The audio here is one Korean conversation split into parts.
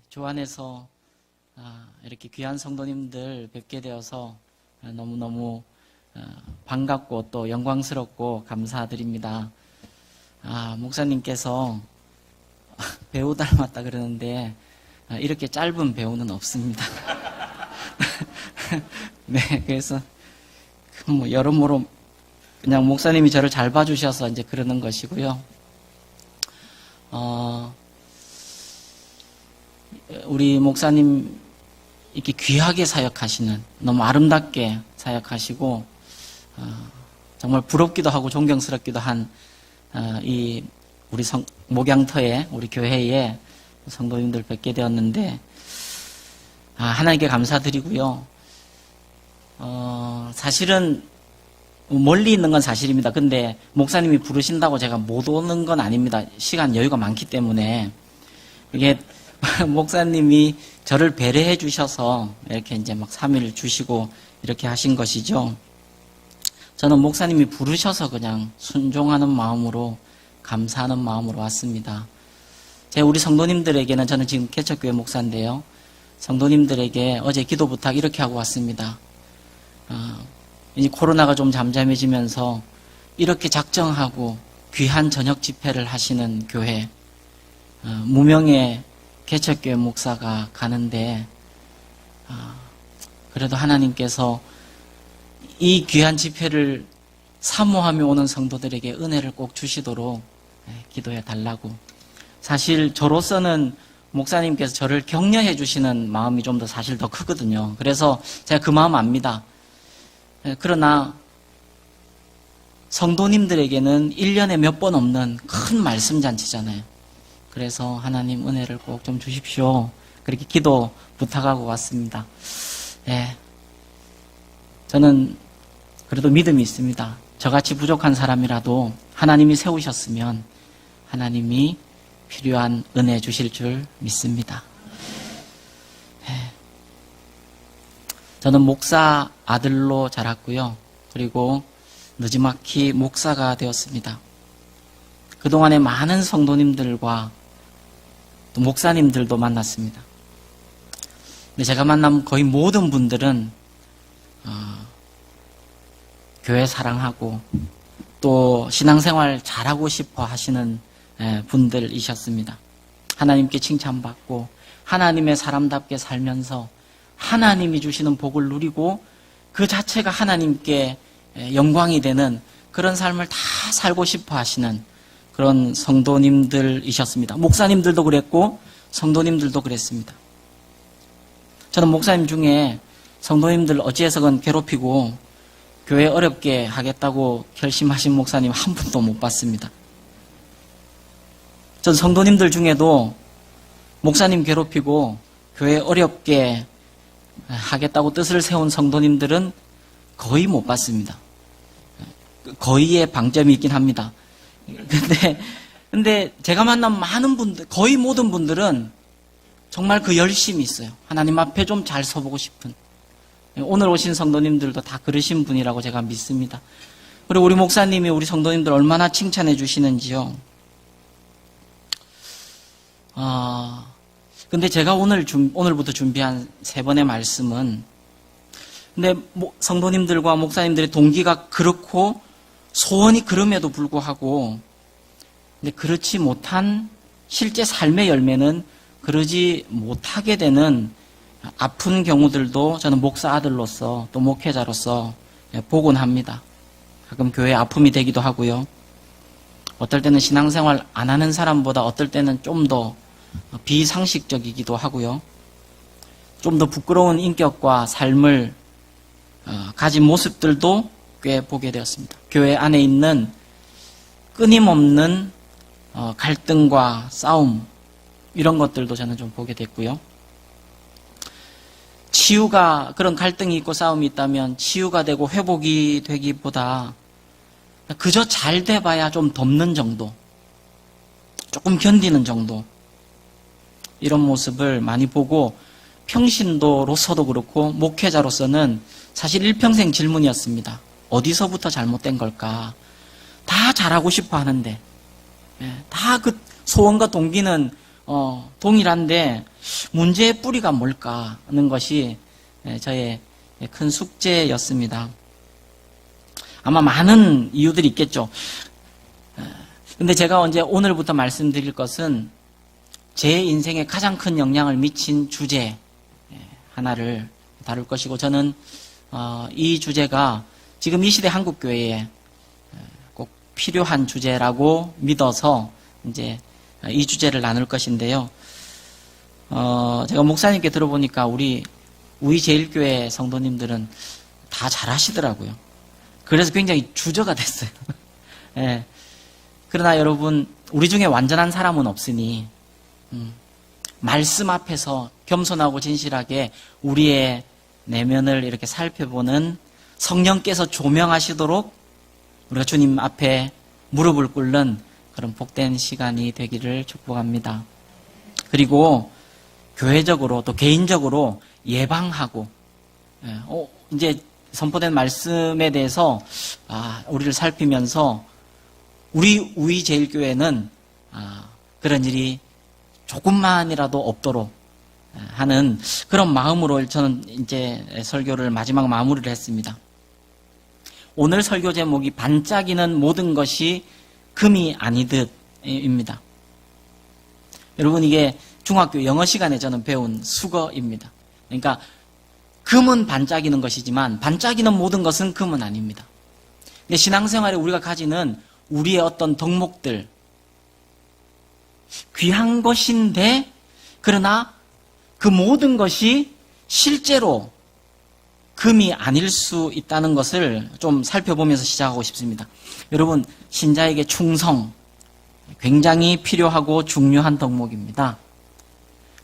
주 안에서 이렇게 귀한 성도님들 뵙게 되어서 너무너무 반갑고 또 영광스럽고 감사드립니다. 목사님께서 배우 닮았다 그러는데 이렇게 짧은 배우는 없습니다. 그래서 여러모로 그냥 목사님이 저를 잘 봐주셔서 이제 그러는 것이고요. 우리 목사님 이렇게 귀하게 사역하시는, 너무 아름답게 사역하시고 정말 부럽기도 하고 존경스럽기도 한 이 우리 목양터에, 우리 교회에 성도님들 뵙게 되었는데 하나님께 감사드리고요. 사실은 멀리 있는 건 사실입니다. 근데 목사님이 부르신다고 제가 못 오는 건 아닙니다. 시간 여유가 많기 때문에. 이게 목사님이 저를 배려해 주셔서 이렇게 이제 막 3일 주시고 이렇게 하신 것이죠. 저는 목사님이 부르셔서 그냥 순종하는 마음으로, 감사하는 마음으로 왔습니다. 우리 성도님들에게는, 저는 지금 개척교회 목사인데요, 성도님들에게 어제 기도 부탁 이렇게 하고 왔습니다. 이제 코로나가 좀 잠잠해지면서 이렇게 작정하고 귀한 저녁 집회를 하시는 교회, 무명의 개척교회 목사가 가는데 그래도 하나님께서 이 귀한 집회를 사모하며 오는 성도들에게 은혜를 꼭 주시도록 기도해 달라고. 사실 저로서는 목사님께서 저를 격려해 주시는 마음이 좀 더 사실 더 크거든요. 그래서 제가 그 마음 압니다. 그러나 성도님들에게는 1년에 몇 번 없는 큰 말씀 잔치잖아요. 그래서 하나님 은혜를 꼭 좀 주십시오. 그렇게 기도 부탁하고 왔습니다. 저는 그래도 믿음이 있습니다. 저같이 부족한 사람이라도 하나님이 세우셨으면 하나님이 필요한 은혜 주실 줄 믿습니다. 저는 목사 아들로 자랐고요. 그리고 느지막이 목사가 되었습니다. 그동안에 많은 성도님들과 또 목사님들도 만났습니다. 근데 제가 만난 거의 모든 분들은 교회 사랑하고 또 신앙생활 잘하고 싶어 하시는 분들이셨습니다. 하나님께 칭찬받고 하나님의 사람답게 살면서 하나님이 주시는 복을 누리고 그 자체가 하나님께 영광이 되는 그런 삶을 다 살고 싶어 하시는 그런 성도님들이셨습니다. 목사님들도 그랬고 성도님들도 그랬습니다. 저는 목사님 중에 성도님들 어찌해서건 괴롭히고 교회 어렵게 하겠다고 결심하신 목사님 한 분도 못 봤습니다. 전 성도님들 중에도 목사님 괴롭히고 교회 어렵게 하겠다고 뜻을 세운 성도님들은 거의 못 봤습니다. 거의의 방점이 있긴 합니다. 근데 제가 만난 많은 분들, 거의 모든 분들은 정말 그 열심이 있어요. 하나님 앞에 좀 잘 서보고 싶은. 오늘 오신 성도님들도 다 그러신 분이라고 제가 믿습니다. 그리고 우리 목사님이 우리 성도님들 얼마나 칭찬해 주시는지요. 근데 제가 오늘부터 준비한 3번의 말씀은, 근데 성도님들과 목사님들의 동기가 그렇고 소원이 그럼에도 불구하고, 근데 그렇지 못한 실제 삶의 열매는 그러지 못하게 되는 아픈 경우들도 저는 목사 아들로서 또 목회자로서 보곤 합니다. 가끔 교회 아픔이 되기도 하고요. 어떨 때는 신앙생활 안 하는 사람보다 어떨 때는 좀 더 비상식적이기도 하고요. 좀 더 부끄러운 인격과 삶을 가진 모습들도 꽤 보게 되었습니다. 교회 안에 있는 끊임없는 갈등과 싸움, 이런 것들도 저는 좀 보게 됐고요. 치유가, 그런 갈등이 있고 싸움이 있다면 치유가 되고 회복이 되기보다 그저 잘 돼봐야 좀 덮는 정도, 조금 견디는 정도, 이런 모습을 많이 보고 평신도로서도 그렇고 목회자로서는 사실 일평생 질문이었습니다. 어디서부터 잘못된 걸까? 다 잘하고 싶어 하는데 다 그 소원과 동기는 동일한데 문제의 뿌리가 뭘까 하는 것이 저의 큰 숙제였습니다. 아마 많은 이유들이 있겠죠. 근데 제가 오늘부터 말씀드릴 것은 제 인생에 가장 큰 영향을 미친 주제 하나를 다룰 것이고, 저는 이 주제가 지금 이 시대 한국교회에 꼭 필요한 주제라고 믿어서 이제 이 주제를 나눌 것인데요. 제가 목사님께 들어보니까 우리 우이제일교회 성도님들은 다 잘하시더라고요. 그래서 굉장히 주저가 됐어요. 예. 그러나 여러분, 우리 중에 완전한 사람은 없으니 말씀 앞에서 겸손하고 진실하게 우리의 내면을 이렇게 살펴보는 성령께서 조명하시도록 우리가 주님 앞에 무릎을 꿇는 그런 복된 시간이 되기를 축복합니다. 그리고 교회적으로 또 개인적으로 예방하고, 이제 선포된 말씀에 대해서 우리를 살피면서 우리 우이제일교회는 그런 일이 조금만이라도 없도록 하는 그런 마음으로 저는 이제 설교를 마지막 마무리를 했습니다. 오늘 설교 제목이 반짝이는 모든 것이 금이 아니듯입니다. 여러분, 이게 중학교 영어 시간에 저는 배운 수거입니다. 그러니까 금은 반짝이는 것이지만 반짝이는 모든 것은 금은 아닙니다. 근데 신앙생활에 우리가 가지는 우리의 어떤 덕목들, 귀한 것인데, 그러나 그 모든 것이 실제로 금이 아닐 수 있다는 것을 좀 살펴보면서 시작하고 싶습니다. 여러분, 신자에게 충성, 굉장히 필요하고 중요한 덕목입니다.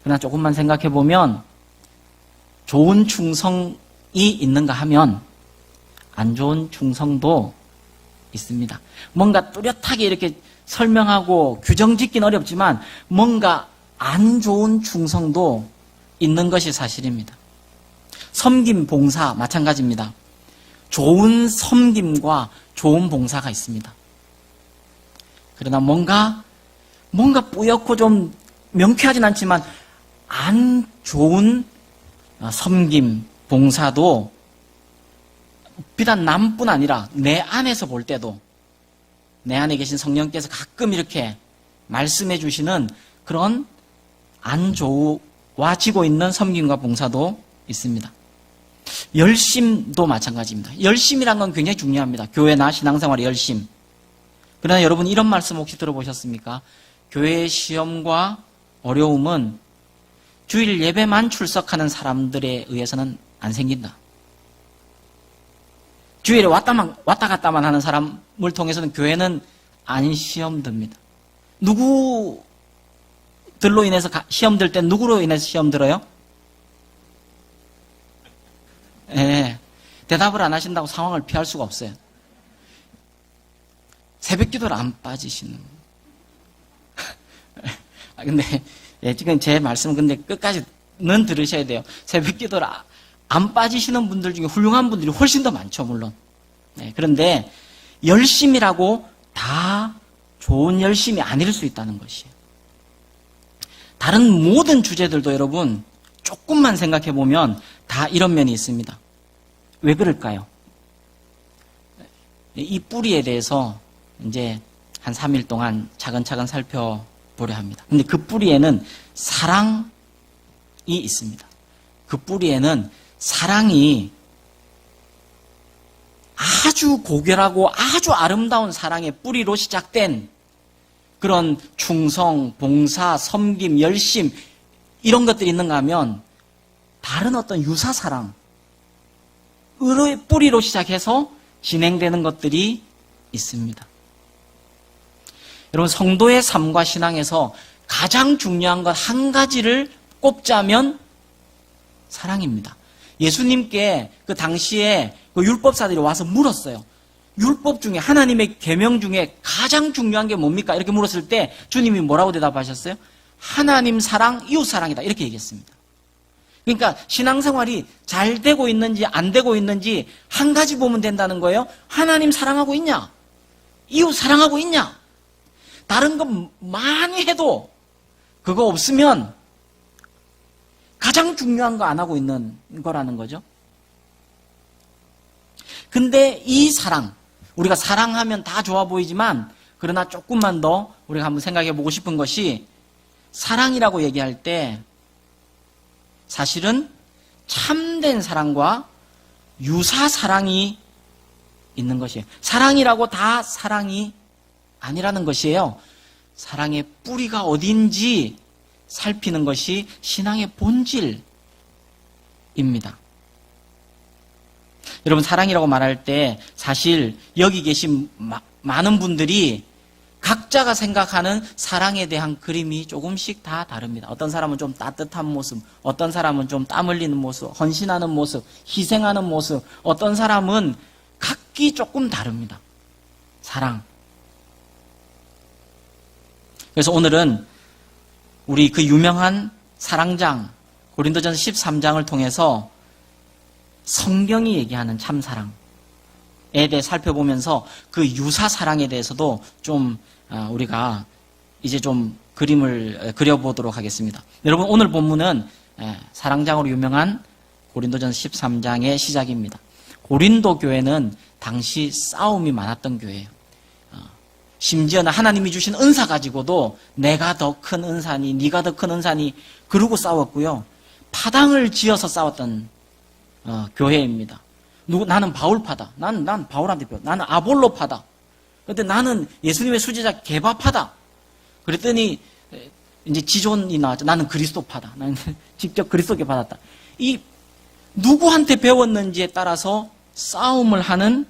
그러나 조금만 생각해 보면 좋은 충성이 있는가 하면 안 좋은 충성도 있습니다. 뭔가 뚜렷하게 이렇게 설명하고 규정 짓기는 어렵지만 뭔가 안 좋은 충성도 있는 것이 사실입니다. 섬김, 봉사 마찬가지입니다. 좋은 섬김과 좋은 봉사가 있습니다. 그러나 뭔가 뿌옇고 좀 명쾌하진 않지만 안 좋은 섬김, 봉사도 비단 남뿐 아니라 내 안에서 볼 때도 내 안에 계신 성령께서 가끔 이렇게 말씀해 주시는 그런 안 좋아지고 있는 섬김과 봉사도 있습니다. 열심도 마찬가지입니다. 열심이란 건 굉장히 중요합니다. 교회나 신앙생활의 열심. 그러나 여러분, 이런 말씀 혹시 들어보셨습니까? 교회의 시험과 어려움은 주일 예배만 출석하는 사람들에 의해서는 안 생긴다. 주일에 왔다 갔다만 하는 사람을 통해서는 교회는 안 시험 듭니다. 누구들로 인해서 시험 들 때 누구로 인해서 시험 들어요? 예, 대답을 안 하신다고 상황을 피할 수가 없어요. 새벽 기도를 안 빠지시는. 근데 지금 제 말씀은 근데 끝까지는 들으셔야 돼요. 새벽 기도를 안 빠지시는 분들 중에 훌륭한 분들이 훨씬 더 많죠, 물론. 네, 그런데 열심이라고 다 좋은 열심이 아닐 수 있다는 것이에요. 다른 모든 주제들도 여러분 조금만 생각해 보면 다 이런 면이 있습니다. 왜 그럴까요? 이 뿌리에 대해서 이제 한 3일 동안 차근차근 살펴보려 합니다. 근데 그 뿌리에는 사랑이 있습니다. 그 뿌리에는 사랑이 아주 고결하고 아주 아름다운 사랑의 뿌리로 시작된 그런 충성, 봉사, 섬김, 열심 이런 것들이 있는가 하면 다른 어떤 유사사랑의 뿌리로 시작해서 진행되는 것들이 있습니다. 여러분, 성도의 삶과 신앙에서 가장 중요한 것 한 가지를 꼽자면 사랑입니다. 예수님께 그 당시에 그 율법사들이 와서 물었어요. 율법 중에, 하나님의 계명 중에 가장 중요한 게 뭡니까? 이렇게 물었을 때 주님이 뭐라고 대답하셨어요? 하나님 사랑, 이웃 사랑이다. 이렇게 얘기했습니다. 그러니까 신앙생활이 잘 되고 있는지 안 되고 있는지 한 가지 보면 된다는 거예요. 하나님 사랑하고 있냐? 이웃 사랑하고 있냐? 다른 거 많이 해도 그거 없으면 가장 중요한 거 안 하고 있는 거라는 거죠. 근데 이 사랑, 우리가 사랑하면 다 좋아 보이지만 그러나 조금만 더 우리가 한번 생각해 보고 싶은 것이 사랑이라고 얘기할 때 사실은 참된 사랑과 유사 사랑이 있는 것이에요. 사랑이라고 다 사랑이 아니라는 것이에요. 사랑의 뿌리가 어딘지 살피는 것이 신앙의 본질입니다. 여러분, 사랑이라고 말할 때 사실 여기 계신 많은 분들이 각자가 생각하는 사랑에 대한 그림이 조금씩 다 다릅니다. 어떤 사람은 좀 따뜻한 모습, 어떤 사람은 좀 땀 흘리는 모습, 헌신하는 모습, 희생하는 모습, 어떤 사람은 각기 조금 다릅니다. 사랑. 그래서 오늘은 우리 그 유명한 사랑장, 고린도전서 13장을 통해서 성경이 얘기하는 참사랑에 대해 살펴보면서 그 유사 사랑에 대해서도 좀 우리가 이제 좀 그림을 그려보도록 하겠습니다. 여러분, 오늘 본문은 사랑장으로 유명한 고린도전서 13장의 시작입니다. 고린도 교회는 당시 싸움이 많았던 교회예요. 심지어는 하나님이 주신 은사 가지고도 내가 더 큰 은사니 네가 더 큰 은사니 그러고 싸웠고요. 파당을 지어서 싸웠던 교회입니다. 나는 바울파다. 난 바울한테 배워. 나는 아볼로파다. 근데 나는 예수님의 수제자 개바파다. 그랬더니 이제 지존이 나왔죠. 나는 그리스도파다. 나는 직접 그리스도께 받았다. 이 누구한테 배웠는지에 따라서 싸움을 하는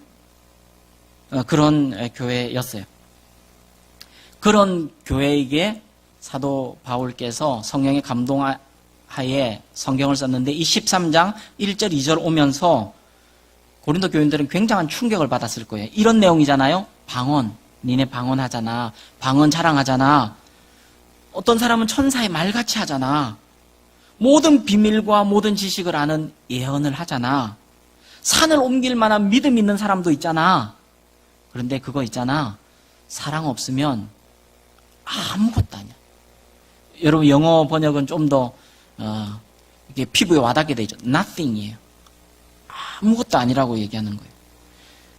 그런 교회였어요. 그런 교회에게 사도 바울께서 성령의 감동하에 성경을 썼는데 이 13장 1절 2절 오면서 고린도 교인들은 굉장한 충격을 받았을 거예요. 이런 내용이잖아요. 방언, 니네 방언하잖아. 방언 자랑하잖아. 어떤 사람은 천사의 말같이 하잖아. 모든 비밀과 모든 지식을 아는 예언을 하잖아. 산을 옮길 만한 믿음 있는 사람도 있잖아. 그런데 그거 있잖아. 사랑 없으면 아무것도 아니야. 여러분, 영어 번역은 좀 더 이게 피부에 와닿게 되죠. nothing이에요. 아무것도 아니라고 얘기하는 거예요.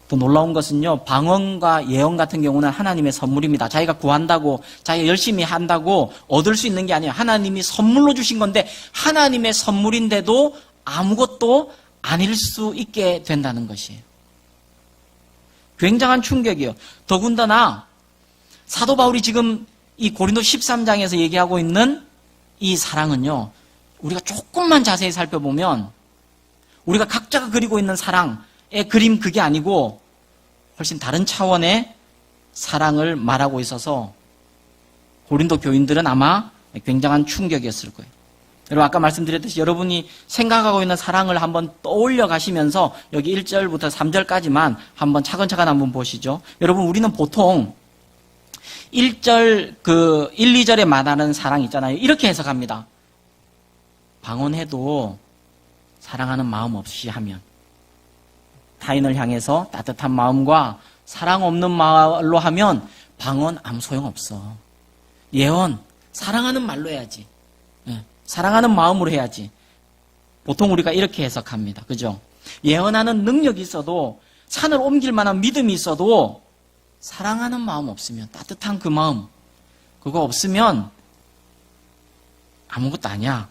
또 놀라운 것은요, 방언과 예언 같은 경우는 하나님의 선물입니다. 자기가 구한다고, 자기가 열심히 한다고 얻을 수 있는 게 아니에요. 하나님이 선물로 주신 건데, 하나님의 선물인데도 아무것도 아닐 수 있게 된다는 것이에요. 굉장한 충격이에요. 더군다나, 사도 바울이 지금 이 고린도 13장에서 얘기하고 있는 이 사랑은요, 우리가 조금만 자세히 살펴보면, 우리가 각자가 그리고 있는 사랑의 그림 그게 아니고 훨씬 다른 차원의 사랑을 말하고 있어서 고린도 교인들은 아마 굉장한 충격이었을 거예요. 여러분, 아까 말씀드렸듯이 여러분이 생각하고 있는 사랑을 한번 떠올려 가시면서 여기 1절부터 3절까지만 한번 차근차근 한번 보시죠. 여러분, 우리는 보통 1절, 1, 2절에 말하는 사랑 있잖아요. 이렇게 해석합니다. 방언해도 사랑하는 마음 없이 하면, 타인을 향해서 따뜻한 마음과 사랑 없는 말로 하면 방언 아무 소용없어. 예언, 사랑하는 말로 해야지. 사랑하는 마음으로 해야지. 보통 우리가 이렇게 해석합니다. 그죠? 예언하는 능력이 있어도, 산을 옮길 만한 믿음이 있어도 사랑하는 마음 없으면, 따뜻한 그 마음, 그거 없으면 아무것도 아니야.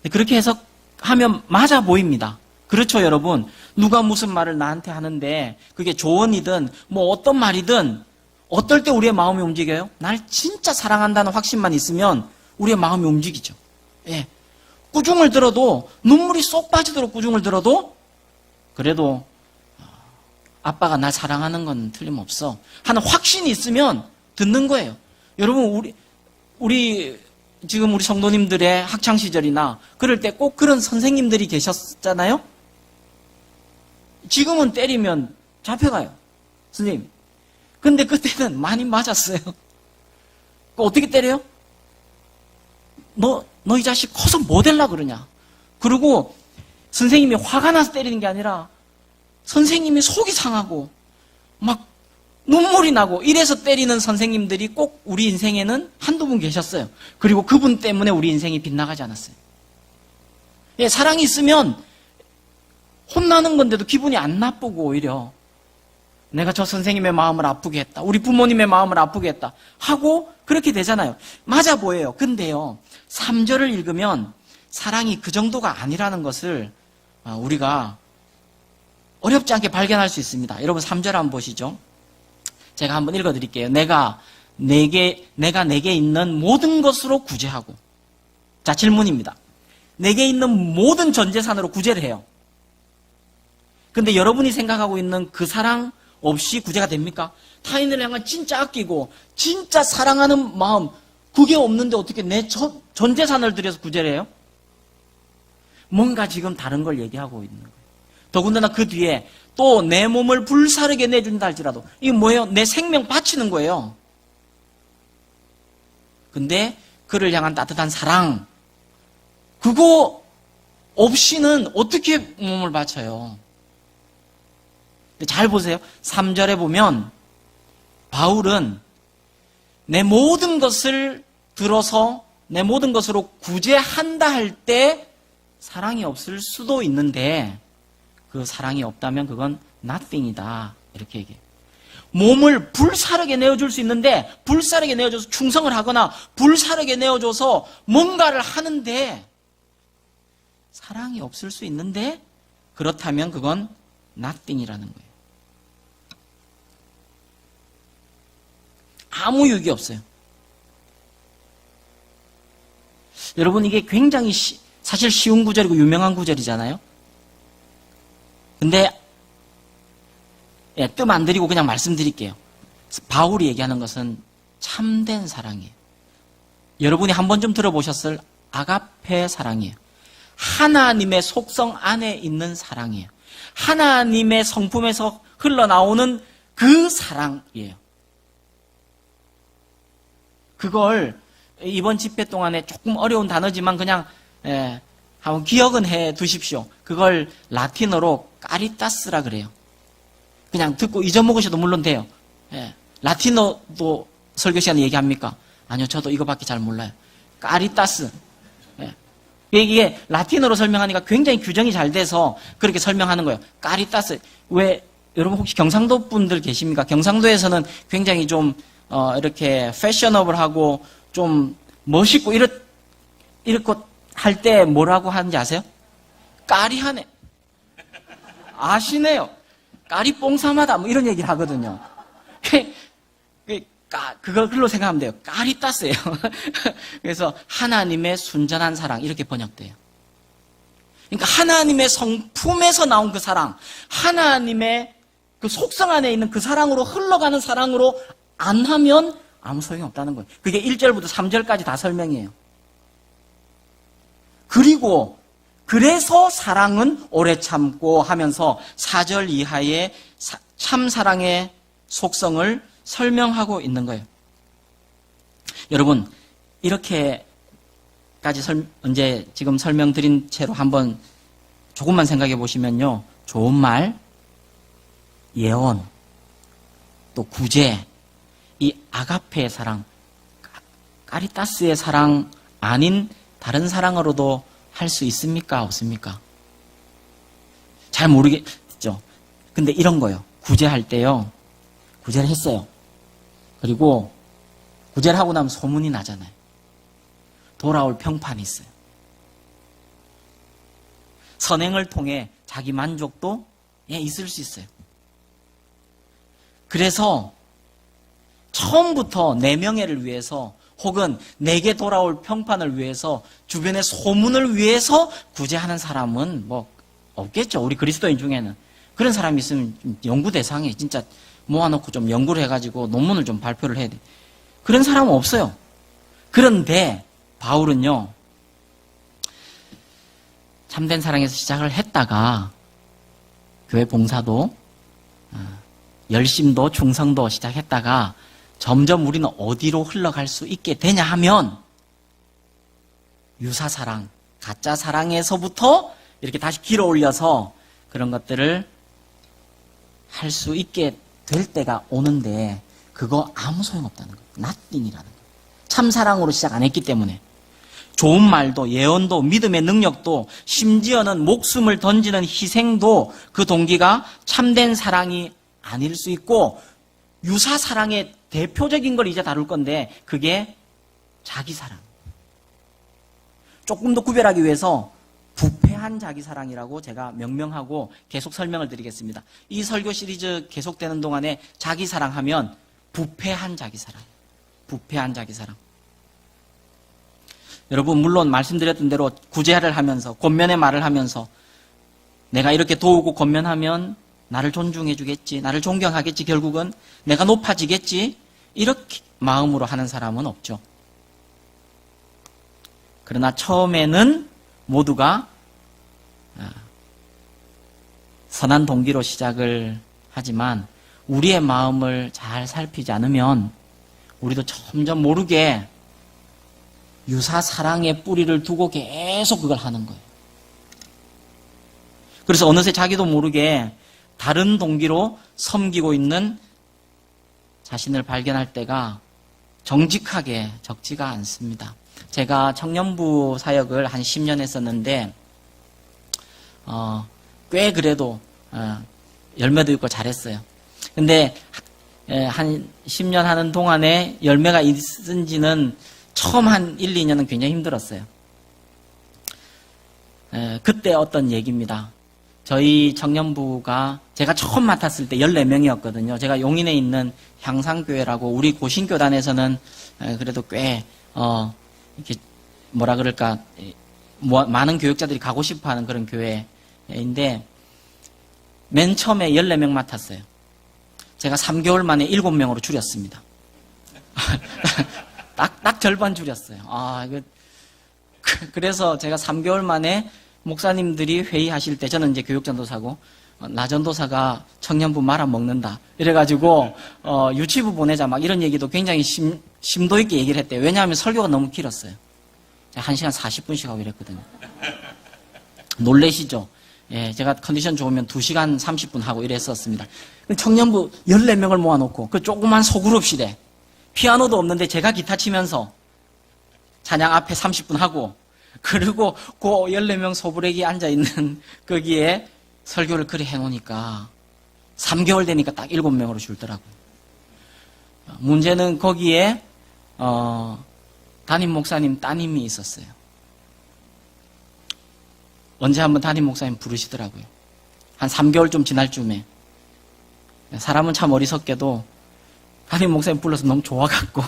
그렇게 해석하면 맞아 보입니다. 그렇죠, 여러분? 누가 무슨 말을 나한테 하는데 그게 조언이든 뭐 어떤 말이든 어떨 때 우리의 마음이 움직여요? 날 진짜 사랑한다는 확신만 있으면 우리의 마음이 움직이죠. 예. 꾸중을 들어도, 눈물이 쏙 빠지도록 꾸중을 들어도 그래도 아빠가 날 사랑하는 건 틀림없어 하는 확신이 있으면 듣는 거예요. 여러분, 지금 우리 성도님들의 학창시절이나 그럴 때 꼭 그런 선생님들이 계셨잖아요? 지금은 때리면 잡혀가요. 선생님. 근데 그때는 많이 맞았어요. 어떻게 때려요? 너 이 자식 커서 뭐 될라 그러냐? 그리고 선생님이 화가 나서 때리는 게 아니라 선생님이 속이 상하고 막 눈물이 나고 이래서 때리는 선생님들이 꼭 우리 인생에는 한두 분 계셨어요. 그리고 그분 때문에 우리 인생이 빗나가지 않았어요. 예, 사랑이 있으면 혼나는 건데도 기분이 안 나쁘고 오히려 내가 저 선생님의 마음을 아프게 했다. 우리 부모님의 마음을 아프게 했다. 하고 그렇게 되잖아요. 맞아 보여요. 근데요. 3절을 읽으면 사랑이 그 정도가 아니라는 것을 우리가 어렵지 않게 발견할 수 있습니다. 여러분 3절 한번 보시죠. 제가 한번 읽어드릴게요. 내가 내게 있는 모든 것으로 구제하고. 자, 질문입니다. 내게 있는 모든 전 재산으로 구제를 해요. 근데 여러분이 생각하고 있는 그 사랑 없이 구제가 됩니까? 타인을 향한 진짜 아끼고 진짜 사랑하는 마음 그게 없는데 어떻게 내 전 재산을 들여서 구제를 해요? 뭔가 지금 다른 걸 얘기하고 있는 거예요. 더군다나 그 뒤에 또 내 몸을 불사르게 내준다 할지라도 이게 뭐예요? 내 생명 바치는 거예요. 근데 그를 향한 따뜻한 사랑 그거 없이는 어떻게 몸을 바쳐요? 잘 보세요. 3절에 보면 바울은 내 모든 것을 들어서 내 모든 것으로 구제한다 할 때 사랑이 없을 수도 있는데 그 사랑이 없다면 그건 nothing이다. 이렇게 얘기해요. 몸을 불사르게 내어줄 수 있는데 불사르게 내어줘서 충성을 하거나 불사르게 내어줘서 뭔가를 하는데 사랑이 없을 수 있는데 그렇다면 그건 nothing이라는 거예요. 아무 유익이 없어요. 여러분 이게 굉장히 사실 쉬운 구절이고 유명한 구절이잖아요. 근데 뜸 안 들이고 그냥 말씀드릴게요. 바울이 얘기하는 것은 참된 사랑이에요. 여러분이 한 번쯤 들어보셨을 아가페 사랑이에요. 하나님의 속성 안에 있는 사랑이에요. 하나님의 성품에서 흘러나오는 그 사랑이에요. 그걸 이번 집회 동안에 조금 어려운 단어지만 그냥 한번 기억은 해 두십시오. 그걸 라틴어로 까리타스라 그래요. 그냥 듣고 잊어먹으셔도 물론 돼요. 라틴어도 설교 시간에 얘기합니까? 아니요, 저도 이거밖에 잘 몰라요. 까리타스. 이게 라틴어로 설명하니까 굉장히 규정이 잘 돼서 그렇게 설명하는 거예요. 까리타스. 왜 여러분 혹시 경상도 분들 계십니까? 경상도에서는 굉장히 좀 이렇게 패셔너블하고 좀 멋있고 이렇고 할 때 뭐라고 하는지 아세요? 까리하네. 아시네요. 까리 뽕삼하다 뭐 이런 얘기를 하거든요. 그걸 글로 생각하면 돼요. 까리따스예요. 그래서 하나님의 순전한 사랑 이렇게 번역돼요. 그러니까 하나님의 성품에서 나온 그 사랑, 하나님의 그 속성 안에 있는 그 사랑으로 흘러가는 사랑으로 안 하면 아무 소용이 없다는 거예요. 그게 1절부터 3절까지 다 설명이에요. 그리고 그래서 사랑은 오래 참고 하면서 4절 이하의 참사랑의 속성을 설명하고 있는 거예요. 여러분 이렇게까지 이제 지금 설명드린 채로 한번 조금만 생각해 보시면요. 좋은 말, 예언, 또 구제, 이 아가페의 사랑, 까리타스의 사랑 아닌 다른 사랑으로도 할 수 있습니까? 없습니까? 잘 모르겠죠. 근데 이런 거요. 구제할 때요. 구제를 했어요. 그리고 구제를 하고 나면 소문이 나잖아요. 돌아올 평판이 있어요. 선행을 통해 자기 만족도 있을 수 있어요. 그래서 처음부터 내 명예를 위해서 혹은 내게 돌아올 평판을 위해서 주변의 소문을 위해서 구제하는 사람은 뭐 없겠죠. 우리 그리스도인 중에는. 그런 사람이 있으면 연구 대상에 진짜 모아놓고 좀 연구를 해가지고 논문을 좀 발표를 해야 돼. 그런 사람은 없어요. 그런데 바울은요. 참된 사랑에서 시작을 했다가 교회 봉사도 열심도 충성도 시작했다가 점점 우리는 어디로 흘러갈 수 있게 되냐 하면 유사사랑, 가짜 사랑에서부터 이렇게 다시 길어 올려서 그런 것들을 할 수 있게 될 때가 오는데 그거 아무 소용없다는 거예요. nothing이라는 거예요. 참사랑으로 시작 안 했기 때문에. 좋은 말도 예언도 믿음의 능력도 심지어는 목숨을 던지는 희생도 그 동기가 참된 사랑이 아닐 수 있고 유사 사랑의 대표적인 걸 이제 다룰 건데 그게 자기 사랑. 조금 더 구별하기 위해서 부패한 자기 사랑이라고 제가 명명하고 계속 설명을 드리겠습니다. 이 설교 시리즈 계속되는 동안에 자기 사랑하면 부패한 자기 사랑. 부패한 자기 사랑. 여러분 물론 말씀드렸던 대로 구제를 하면서 권면의 말을 하면서 내가 이렇게 도우고 권면하면 나를 존중해 주겠지, 나를 존경하겠지, 결국은 내가 높아지겠지, 이렇게 마음으로 하는 사람은 없죠. 그러나 처음에는 모두가 선한 동기로 시작을 하지만 우리의 마음을 잘 살피지 않으면 우리도 점점 모르게 유사 사랑의 뿌리를 두고 계속 그걸 하는 거예요. 그래서 어느새 자기도 모르게 다른 동기로 섬기고 있는 자신을 발견할 때가 정직하게 적지가 않습니다. 제가 청년부 사역을 한 10년 했었는데 꽤 그래도 열매도 있고 잘했어요. 근데 한 10년 하는 동안에 열매가 있은지는 처음 한 1, 2년은 굉장히 힘들었어요. 그때 어떤 얘기입니다. 저희 청년부가 제가 처음 맡았을 때 14명이었거든요. 제가 용인에 있는 향상교회라고 우리 고신교단에서는 그래도 꽤 이렇게 뭐라 그럴까 많은 교육자들이 가고 싶어하는 그런 교회인데 맨 처음에 14명 맡았어요. 제가 3개월 만에 7명으로 줄였습니다. 딱 절반 줄였어요. 그래서 제가 3개월 만에 목사님들이 회의하실 때 저는 이제 교육전도사고 나전도사가 청년부 말아먹는다. 이래가지고 유치부 보내자 막 이런 얘기도 굉장히 심도 있게 얘기를 했대요. 왜냐하면 설교가 너무 길었어요. 1시간 40분씩 하고 이랬거든요. 놀래시죠? 예, 제가 컨디션 좋으면 2시간 30분 하고 이랬었습니다. 청년부 14명을 모아놓고 그 조그만 소그룹실에 피아노도 없는데 제가 기타 치면서 찬양 앞에 30분 하고 그리고 그 14명 소부렉이 앉아있는 거기에 설교를 그리 해놓으니까 3개월 되니까 딱 7명으로 줄더라고요. 문제는 거기에 담임 목사님 따님이 있었어요. 언제 한번 담임 목사님 부르시더라고요. 한 3개월 좀 지날 쯤에. 사람은 참 어리석게도 담임 목사님 불러서 너무 좋아갖고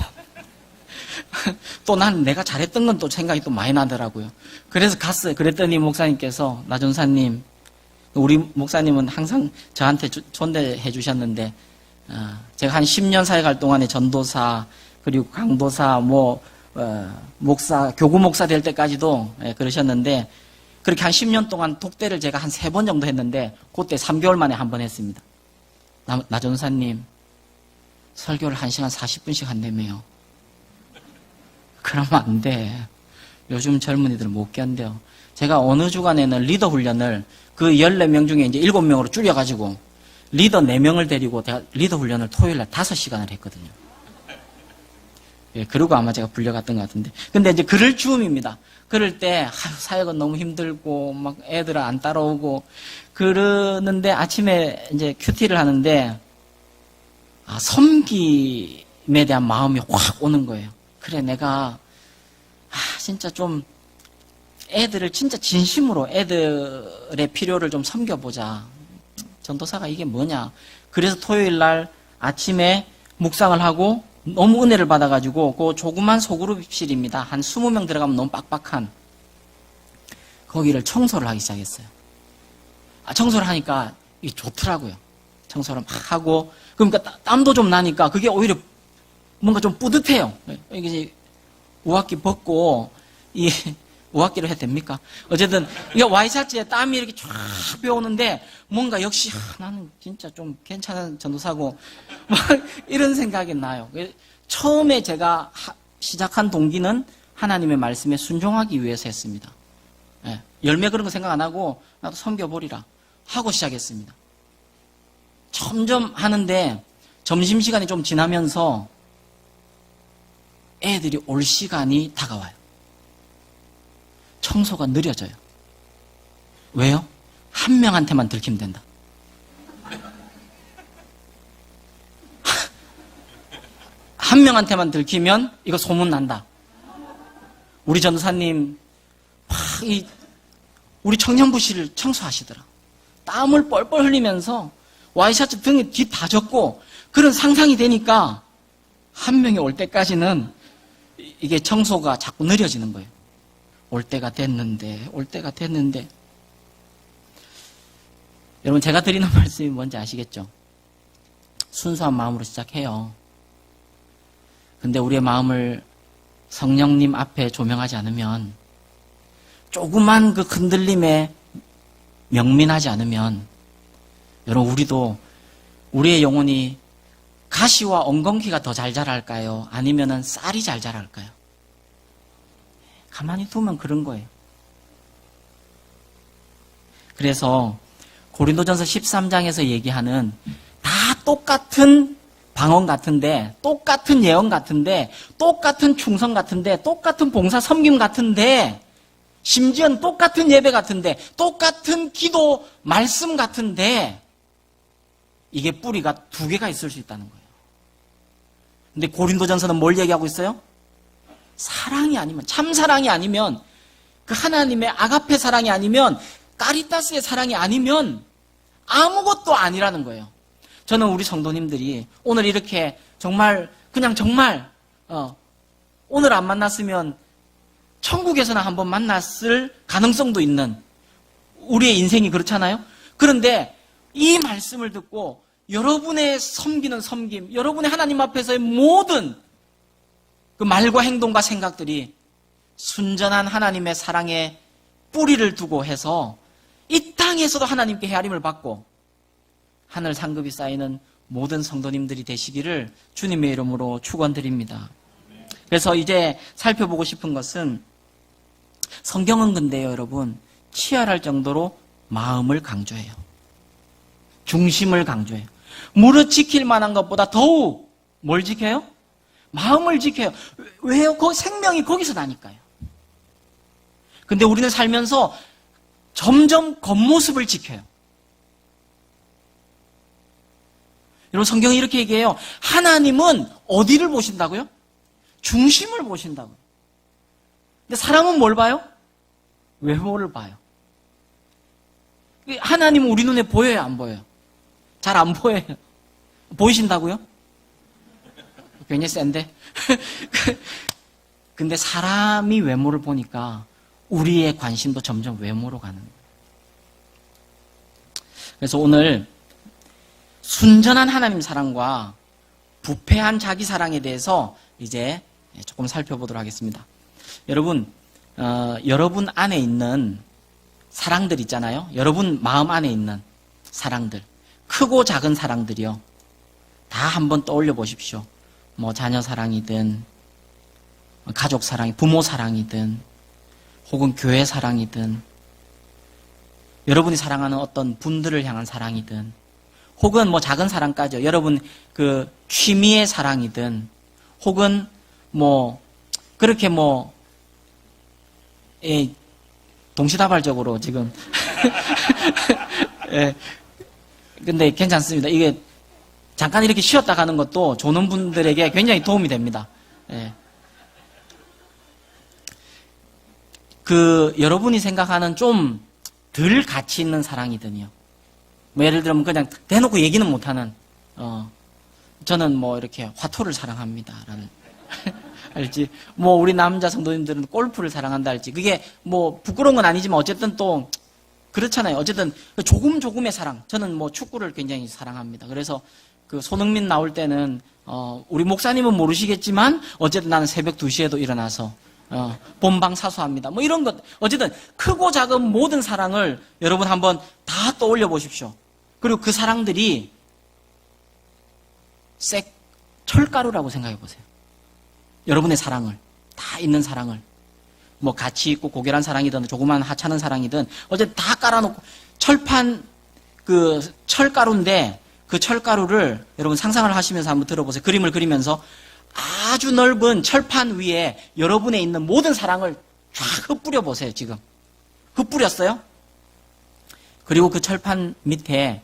또 난 내가 잘했던 건 또 생각이 또 많이 나더라고요. 그래서 갔어요. 그랬더니 목사님께서 나전사님, 우리 목사님은 항상 저한테 존대해 주셨는데 제가 한 10년 사역할 동안에 전도사 그리고 강도사 목사 교구 목사 될 때까지도 그러셨는데 그렇게 한 10년 동안 독대를 제가 한 3번 정도 했는데 그때 3개월 만에 한 번 했습니다. 나전사님 설교를 1시간 40분씩 한다며요. 그러면 안 돼. 요즘 젊은이들은 못 견뎌. 제가 어느 주간에는 리더 훈련을 그 14명 중에 이제 7명으로 줄여가지고 리더 4명을 데리고 제가 리더 훈련을 토요일날 5시간을 했거든요. 예, 그러고 아마 제가 불려갔던 것 같은데. 근데 이제 그럴 즈음입니다. 그럴 때, 사역은 너무 힘들고, 막 애들은 안 따라오고, 그러는데 아침에 이제 큐티를 하는데, 섬김에 대한 마음이 확 오는 거예요. 그래, 내가, 진짜 좀, 애들을 진짜 진심으로 애들의 필요를 좀 섬겨보자. 전도사가 이게 뭐냐. 그래서 토요일 날 아침에 묵상을 하고, 너무 은혜를 받아가지고, 그 조그만 소그룹실입니다. 한 20명 들어가면 너무 빡빡한. 거기를 청소를 하기 시작했어요. 청소를 하니까 이게 좋더라고요. 청소를 막 하고, 그러니까 땀도 좀 나니까 그게 오히려 뭔가 좀 뿌듯해요. 이게 우악기 벗고, 우악기로 해도 됩니까? 어쨌든, 이게 와이셔츠에 땀이 이렇게 쫙 빼오는데, 뭔가 역시, 나는 진짜 좀 괜찮은 전도사고, 막 이런 생각이 나요. 처음에 제가 시작한 동기는 하나님의 말씀에 순종하기 위해서 했습니다. 예, 열매 그런 거 생각 안 하고, 나도 섬겨보리라. 하고 시작했습니다. 점점 하는데, 점심시간이 좀 지나면서 애들이 올 시간이 다가와요. 청소가 느려져요. 왜요? 한 명한테만 들키면 된다. 한 명한테만 들키면 이거 소문난다. 우리 전도사님 우리 청년부실을 청소하시더라. 땀을 뻘뻘 흘리면서 와이셔츠 등에 뒤 다 젖고 그런 상상이 되니까 한 명이 올 때까지는 이게 청소가 자꾸 느려지는 거예요. 올 때가 됐는데. 여러분, 제가 드리는 말씀이 뭔지 아시겠죠? 순수한 마음으로 시작해요. 근데 우리의 마음을 성령님 앞에 조명하지 않으면, 조그만 그 흔들림에 명민하지 않으면, 여러분, 우리의 영혼이 가시와 엉겅퀴가 더 잘 자랄까요? 아니면은 쌀이 잘 자랄까요? 가만히 두면 그런 거예요. 그래서 고린도전서 13장에서 얘기하는 다 똑같은 방언 같은데, 똑같은 예언 같은데, 똑같은 충성 같은데, 똑같은 봉사 섬김 같은데, 심지어는 똑같은 예배 같은데, 똑같은 기도 말씀 같은데, 이게 뿌리가 두 개가 있을 수 있다는 거예요. 근데 고린도전서는 뭘 얘기하고 있어요? 사랑이 아니면, 참 사랑이 아니면, 그 하나님의 아가페 사랑이 아니면, 까리타스의 사랑이 아니면 아무것도 아니라는 거예요. 저는 우리 성도님들이 오늘 이렇게 정말 오늘 안 만났으면 천국에서나 한번 만났을 가능성도 있는 우리의 인생이 그렇잖아요. 그런데 이 말씀을 듣고 여러분의 섬기는 섬김, 여러분의 하나님 앞에서의 모든 그 말과 행동과 생각들이 순전한 하나님의 사랑에 뿌리를 두고 해서 이 땅에서도 하나님께 헤아림을 받고 하늘 상급이 쌓이는 모든 성도님들이 되시기를 주님의 이름으로 축원드립니다. 그래서 이제 살펴보고 싶은 것은 성경은 근데요, 여러분, 치열할 정도로 마음을 강조해요. 중심을 강조해요. 무릇 지킬 만한 것보다 더욱 뭘 지켜요? 마음을 지켜요. 왜요? 그 생명이 거기서 나니까요. 근데 우리는 살면서 점점 겉모습을 지켜요. 여러분, 성경이 이렇게 얘기해요. 하나님은 어디를 보신다고요? 중심을 보신다고요. 근데 사람은 뭘 봐요? 외모를 봐요. 하나님은 우리 눈에 보여요, 안 보여요? 잘 안 보여요. 보이신다고요? 굉장히 센데? 근데 사람이 외모를 보니까 우리의 관심도 점점 외모로 가는 거예요. 그래서 오늘 순전한 하나님 사랑과 부패한 자기 사랑에 대해서 이제 조금 살펴보도록 하겠습니다. 여러분, 여러분 안에 있는 사랑들 있잖아요. 여러분 마음 안에 있는 사랑들, 크고 작은 사랑들이요. 다 한번 떠올려 보십시오. 뭐 자녀 사랑이든 가족 사랑이, 부모 사랑이든 혹은 교회 사랑이든 여러분이 사랑하는 어떤 분들을 향한 사랑이든 혹은 뭐 작은 사랑까지요. 여러분 그 취미의 사랑이든 혹은 뭐 그렇게 뭐 동시다발적으로 지금 예. 근데 괜찮습니다. 이게 잠깐 이렇게 쉬었다 가는 것도 조는 분들에게 굉장히 도움이 됩니다. 예. 그 여러분이 생각하는 좀 덜 가치 있는 사랑이든요. 뭐 예를 들면 그냥 대놓고 얘기는 못하는 저는 뭐 이렇게 화투를 사랑합니다라는 알지? 뭐 우리 남자 성도님들은 골프를 사랑한다 할지 그게 뭐 부끄러운 건 아니지만 어쨌든 또 그렇잖아요. 어쨌든 조금의 사랑. 저는 뭐 축구를 굉장히 사랑합니다. 그래서 그 손흥민 나올 때는 우리 목사님은 모르시겠지만 어쨌든 나는 새벽 2시에도 일어나서 본방 사수합니다. 뭐 이런 것. 어쨌든 크고 작은 모든 사랑을 여러분 한번 다 떠올려 보십시오. 그리고 그 사랑들이 철가루라고 생각해 보세요. 여러분의 사랑을, 다 있는 사랑을. 뭐 가치 있고 고결한 사랑이든 조그만 하찮은 사랑이든 어쨌든 다 깔아놓고 철판 그 철가루인데 그 철가루를 여러분 상상을 하시면서 한번 들어보세요. 그림을 그리면서 아주 넓은 철판 위에 여러분의 있는 모든 사랑을 쫙 흩뿌려 보세요. 지금 흩뿌렸어요? 그리고 그 철판 밑에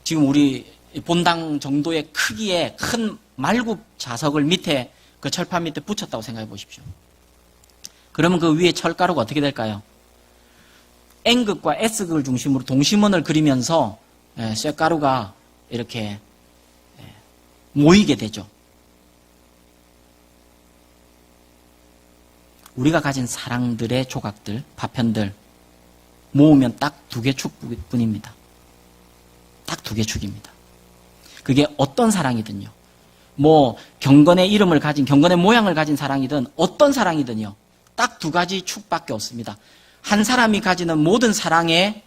지금 우리 본당 정도의 크기의 큰 말굽 자석을 밑에 그 철판 밑에 붙였다고 생각해 보십시오. 그러면 그 위에 철가루가 어떻게 될까요? N극과 S극을 중심으로 동심원을 그리면서 쇠가루가 이렇게 모이게 되죠. 우리가 가진 사랑들의 조각들, 파편들 모으면 딱 2개 축뿐입니다. 딱 2개 축입니다. 그게 어떤 사랑이든요. 뭐 경건의 이름을 가진, 경건의 모양을 가진 사랑이든 어떤 사랑이든요. 딱 2가지 축밖에 없습니다. 한 사람이 가지는 모든 사랑의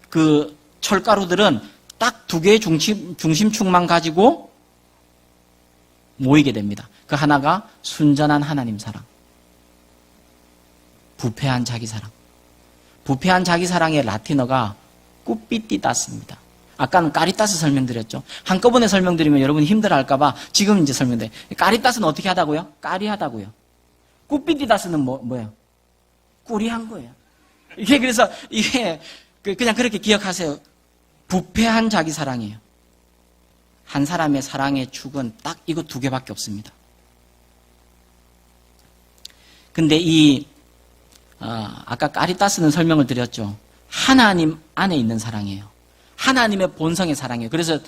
그 철가루들은 딱 2개의 중심축만 가지고 모이게 됩니다. 그 하나가 순전한 하나님 사랑, 부패한 자기 사랑. 부패한 자기 사랑의 라틴어가 꾸삐띠다스입니다. 아까는 까리따스 설명드렸죠. 한꺼번에 설명드리면 여러분이 힘들어할까봐 지금 이제 설명드려요. 까리따스는 어떻게 하다고요? 까리하다고요. 꾸삐띠다스는 뭐예요? 꾸리한 거예요. 이게 그래서 이게 그냥 그렇게 기억하세요. 부패한 자기 사랑이에요. 한 사람의 사랑의 축은 딱 이거 2개밖에 없습니다. 근데 아까 까리따스는 설명을 드렸죠. 하나님 안에 있는 사랑이에요. 하나님의 본성의 사랑이에요. 그래서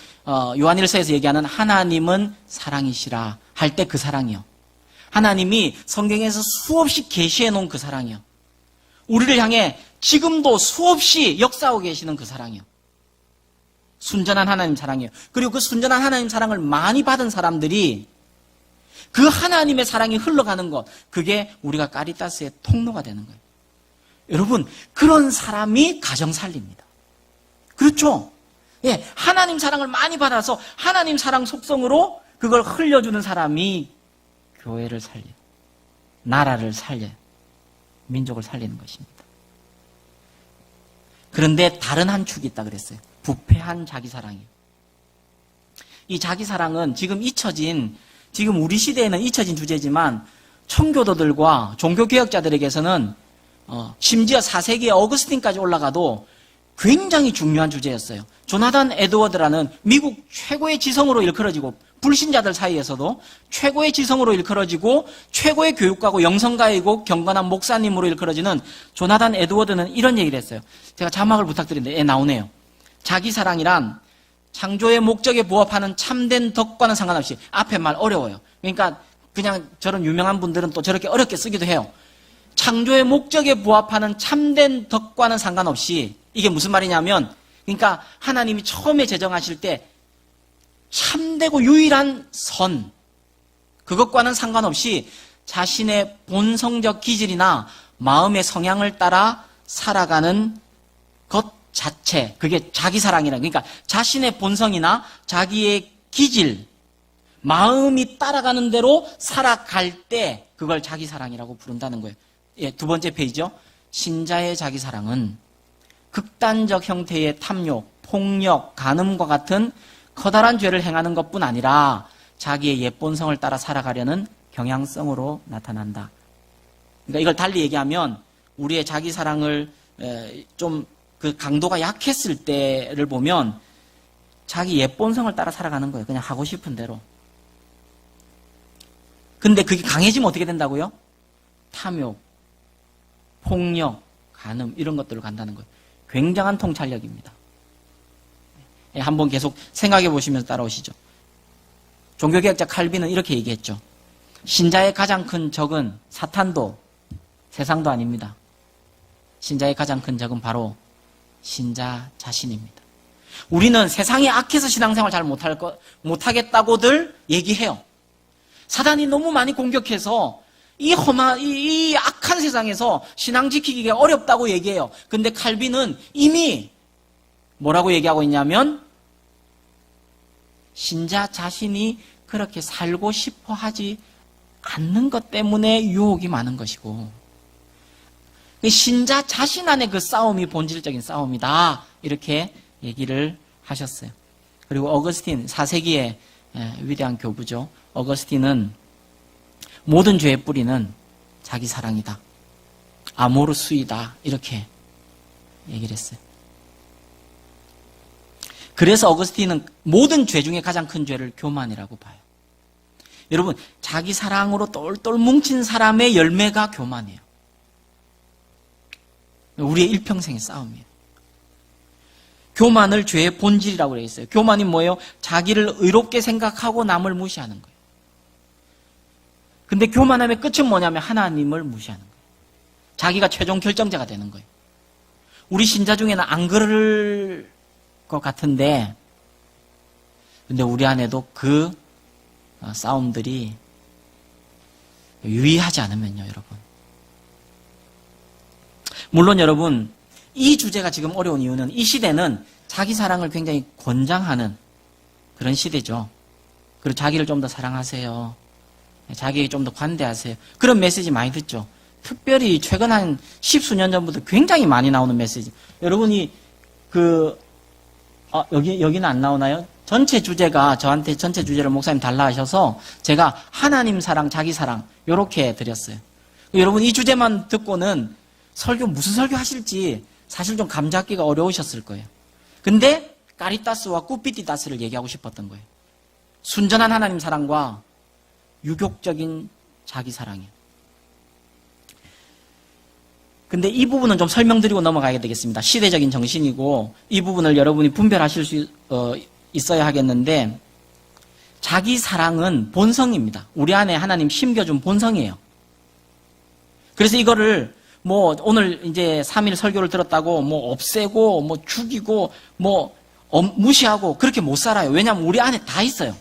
요한일서에서 얘기하는 하나님은 사랑이시라 할 때 그 사랑이요. 하나님이 성경에서 수없이 계시해 놓은 그 사랑이요. 우리를 향해 지금도 수없이 역사하고 계시는 그 사랑이요. 순전한 하나님 사랑이에요. 그리고 그 순전한 하나님 사랑을 많이 받은 사람들이 그 하나님의 사랑이 흘러가는 것, 그게 우리가 까리따스의 통로가 되는 거예요. 여러분, 그런 사람이 가정 살립니다. 그렇죠? 예, 하나님 사랑을 많이 받아서 하나님 사랑 속성으로 그걸 흘려주는 사람이 교회를 살려, 나라를 살려, 민족을 살리는 것입니다. 그런데 다른 한 축이 있다 그랬어요. 부패한 자기 사랑이에요. 이 자기 사랑은 지금 우리 시대에는 잊혀진 주제지만 청교도들과 종교개혁자들에게서는 심지어 4세기의 어거스틴까지 올라가도 굉장히 중요한 주제였어요. 조나단 에드워드라는 미국 최고의 지성으로 일컬어지고 불신자들 사이에서도 최고의 지성으로 일컬어지고 최고의 교육가고 영성가이고 경건한 목사님으로 일컬어지는 조나단 에드워드는 이런 얘기를 했어요. 제가 자막을 부탁드리는데 나오네요. 자기 사랑이란 창조의 목적에 부합하는 참된 덕과는 상관없이, 앞에 말 어려워요. 그러니까 그냥 저런 유명한 분들은 또 저렇게 어렵게 쓰기도 해요. 창조의 목적에 부합하는 참된 덕과는 상관없이, 이게 무슨 말이냐면, 그러니까 하나님이 처음에 제정하실 때 참되고 유일한 선, 그것과는 상관없이 자신의 본성적 기질이나 마음의 성향을 따라 살아가는 것 자체, 그게 자기 사랑이라. 그러니까 자신의 본성이나 자기의 기질, 마음이 따라가는 대로 살아갈 때 그걸 자기 사랑이라고 부른다는 거예요. 예, 2번째 페이지죠. 신자의 자기 사랑은 극단적 형태의 탐욕, 폭력, 간음과 같은 커다란 죄를 행하는 것뿐 아니라 자기의 옛본성을 따라 살아가려는 경향성으로 나타난다. 그러니까 이걸 달리 얘기하면 우리의 자기 사랑을 좀 그 강도가 약했을 때를 보면 자기 옛본성을 따라 살아가는 거예요. 그냥 하고 싶은 대로. 근데 그게 강해지면 어떻게 된다고요? 탐욕, 폭력, 간음 이런 것들로 간다는 거예요. 굉장한 통찰력입니다. 한번 계속 생각해 보시면서 따라오시죠. 종교개혁자 칼빈은 이렇게 얘기했죠. 신자의 가장 큰 적은 사탄도 세상도 아닙니다. 신자의 가장 큰 적은 바로 신자 자신입니다. 우리는 세상이 악해서 신앙생활 잘 못하겠다고들 얘기해요. 사단이 너무 많이 공격해서 이 악한 세상에서 신앙 지키기가 어렵다고 얘기해요. 근데 칼빈은 이미 뭐라고 얘기하고 있냐면 신자 자신이 그렇게 살고 싶어 하지 않는 것 때문에 유혹이 많은 것이고 신자 자신 안에 그 싸움이 본질적인 싸움이다. 이렇게 얘기를 하셨어요. 그리고 어거스틴, 4세기의 위대한 교부죠. 어거스틴은 모든 죄의 뿌리는 자기 사랑이다. 아모르수이다. 이렇게 얘기를 했어요. 그래서 어거스틴은 모든 죄 중에 가장 큰 죄를 교만이라고 봐요. 여러분, 자기 사랑으로 똘똘 뭉친 사람의 열매가 교만이에요. 우리의 일평생의 싸움이에요. 교만을 죄의 본질이라고 되어 있어요. 교만이 뭐예요? 자기를 의롭게 생각하고 남을 무시하는 거예요. 근데 교만함의 끝은 뭐냐면 하나님을 무시하는 거예요. 자기가 최종 결정자가 되는 거예요. 우리 신자 중에는 안 그럴 것 같은데, 근데 우리 안에도 그 싸움들이 유의하지 않으면요, 여러분. 물론 여러분, 이 주제가 지금 어려운 이유는 이 시대는 자기 사랑을 굉장히 권장하는 그런 시대죠. 그리고 자기를 좀 더 사랑하세요. 자기에게 좀 더 관대하세요. 그런 메시지 많이 듣죠. 특별히 최근 한 10수년 전부터 굉장히 많이 나오는 메시지. 여러분이 여기는 안 나오나요? 전체 주제가 저한테 전체 주제를 목사님 달라 하셔서 제가 하나님 사랑, 자기 사랑 요렇게 드렸어요. 여러분 이 주제만 듣고는 설교 무슨 설교 하실지 사실 좀 감 잡기가 어려우셨을 거예요. 근데 까리따스와 꾸피티다스를 얘기하고 싶었던 거예요. 순전한 하나님 사랑과 유격적인 자기 사랑이에요. 근데 이 부분은 좀 설명드리고 넘어가야 되겠습니다. 시대적인 정신이고 이 부분을 여러분이 분별하실 수 있어야 하겠는데, 자기 사랑은 본성입니다. 우리 안에 하나님 심겨준 본성이에요. 그래서 이거를 오늘 이제 3일 설교를 들었다고 없애고 죽이고 무시하고 그렇게 못 살아요. 왜냐하면 우리 안에 다 있어요.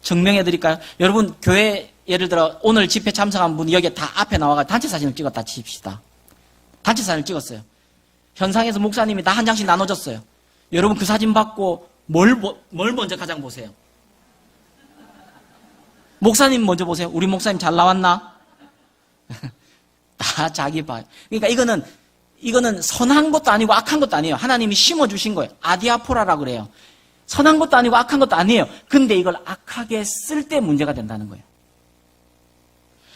증명해 드릴까요? 여러분 교회 예를 들어 오늘 집회 참석한 분이 여기 다 앞에 나와가 단체 사진을 찍었다 칩시다. 단체 사진을 찍었어요. 현상에서 목사님이 다 한 장씩 나눠줬어요. 여러분 그 사진 받고 뭘 먼저 가장 보세요? 목사님 먼저 보세요. 우리 목사님 잘 나왔나? 다 자기 봐요. 그러니까 이거는 선한 것도 아니고 악한 것도 아니에요. 하나님이 심어주신 거예요. 아디아포라라고 그래요. 선한 것도 아니고 악한 것도 아니에요. 근데 이걸 악하게 쓸 때 문제가 된다는 거예요.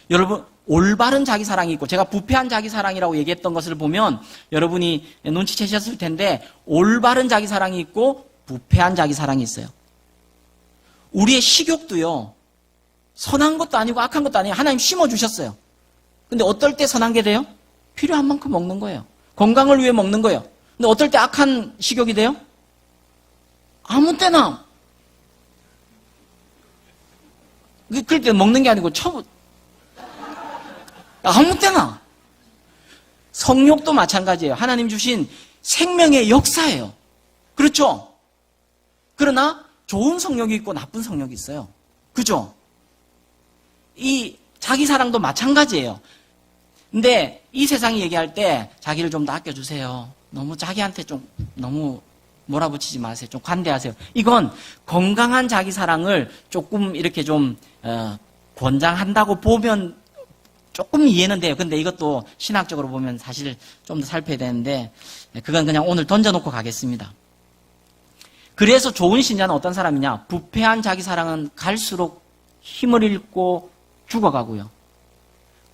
여러분 올바른 자기 사랑이 있고, 제가 부패한 자기 사랑이라고 얘기했던 것을 보면 여러분이 눈치채셨을 텐데, 올바른 자기 사랑이 있고 부패한 자기 사랑이 있어요. 우리의 식욕도요, 선한 것도 아니고 악한 것도 아니에요. 하나님 심어주셨어요. 근데 어떨 때 선한 게 돼요? 필요한 만큼 먹는 거예요. 건강을 위해 먹는 거예요. 근데 어떨 때 악한 식욕이 돼요? 아무 때나. 그럴 때 먹는 게 아니고 아무 때나. 성욕도 마찬가지예요. 하나님 주신 생명의 역사예요. 그렇죠? 그러나 좋은 성욕이 있고 나쁜 성욕이 있어요. 그죠? 이 자기 사랑도 마찬가지예요. 근데 이 세상이 얘기할 때 자기를 좀 더 아껴주세요. 너무 자기한테 좀 너무 몰아붙이지 마세요. 좀 관대하세요. 이건 건강한 자기 사랑을 조금 이렇게 좀 권장한다고 보면 조금 이해는 돼요. 근데 이것도 신학적으로 보면 사실 좀 더 살펴야 되는데, 그건 그냥 오늘 던져놓고 가겠습니다. 그래서 좋은 신자는 어떤 사람이냐? 부패한 자기 사랑은 갈수록 힘을 잃고 죽어가고요.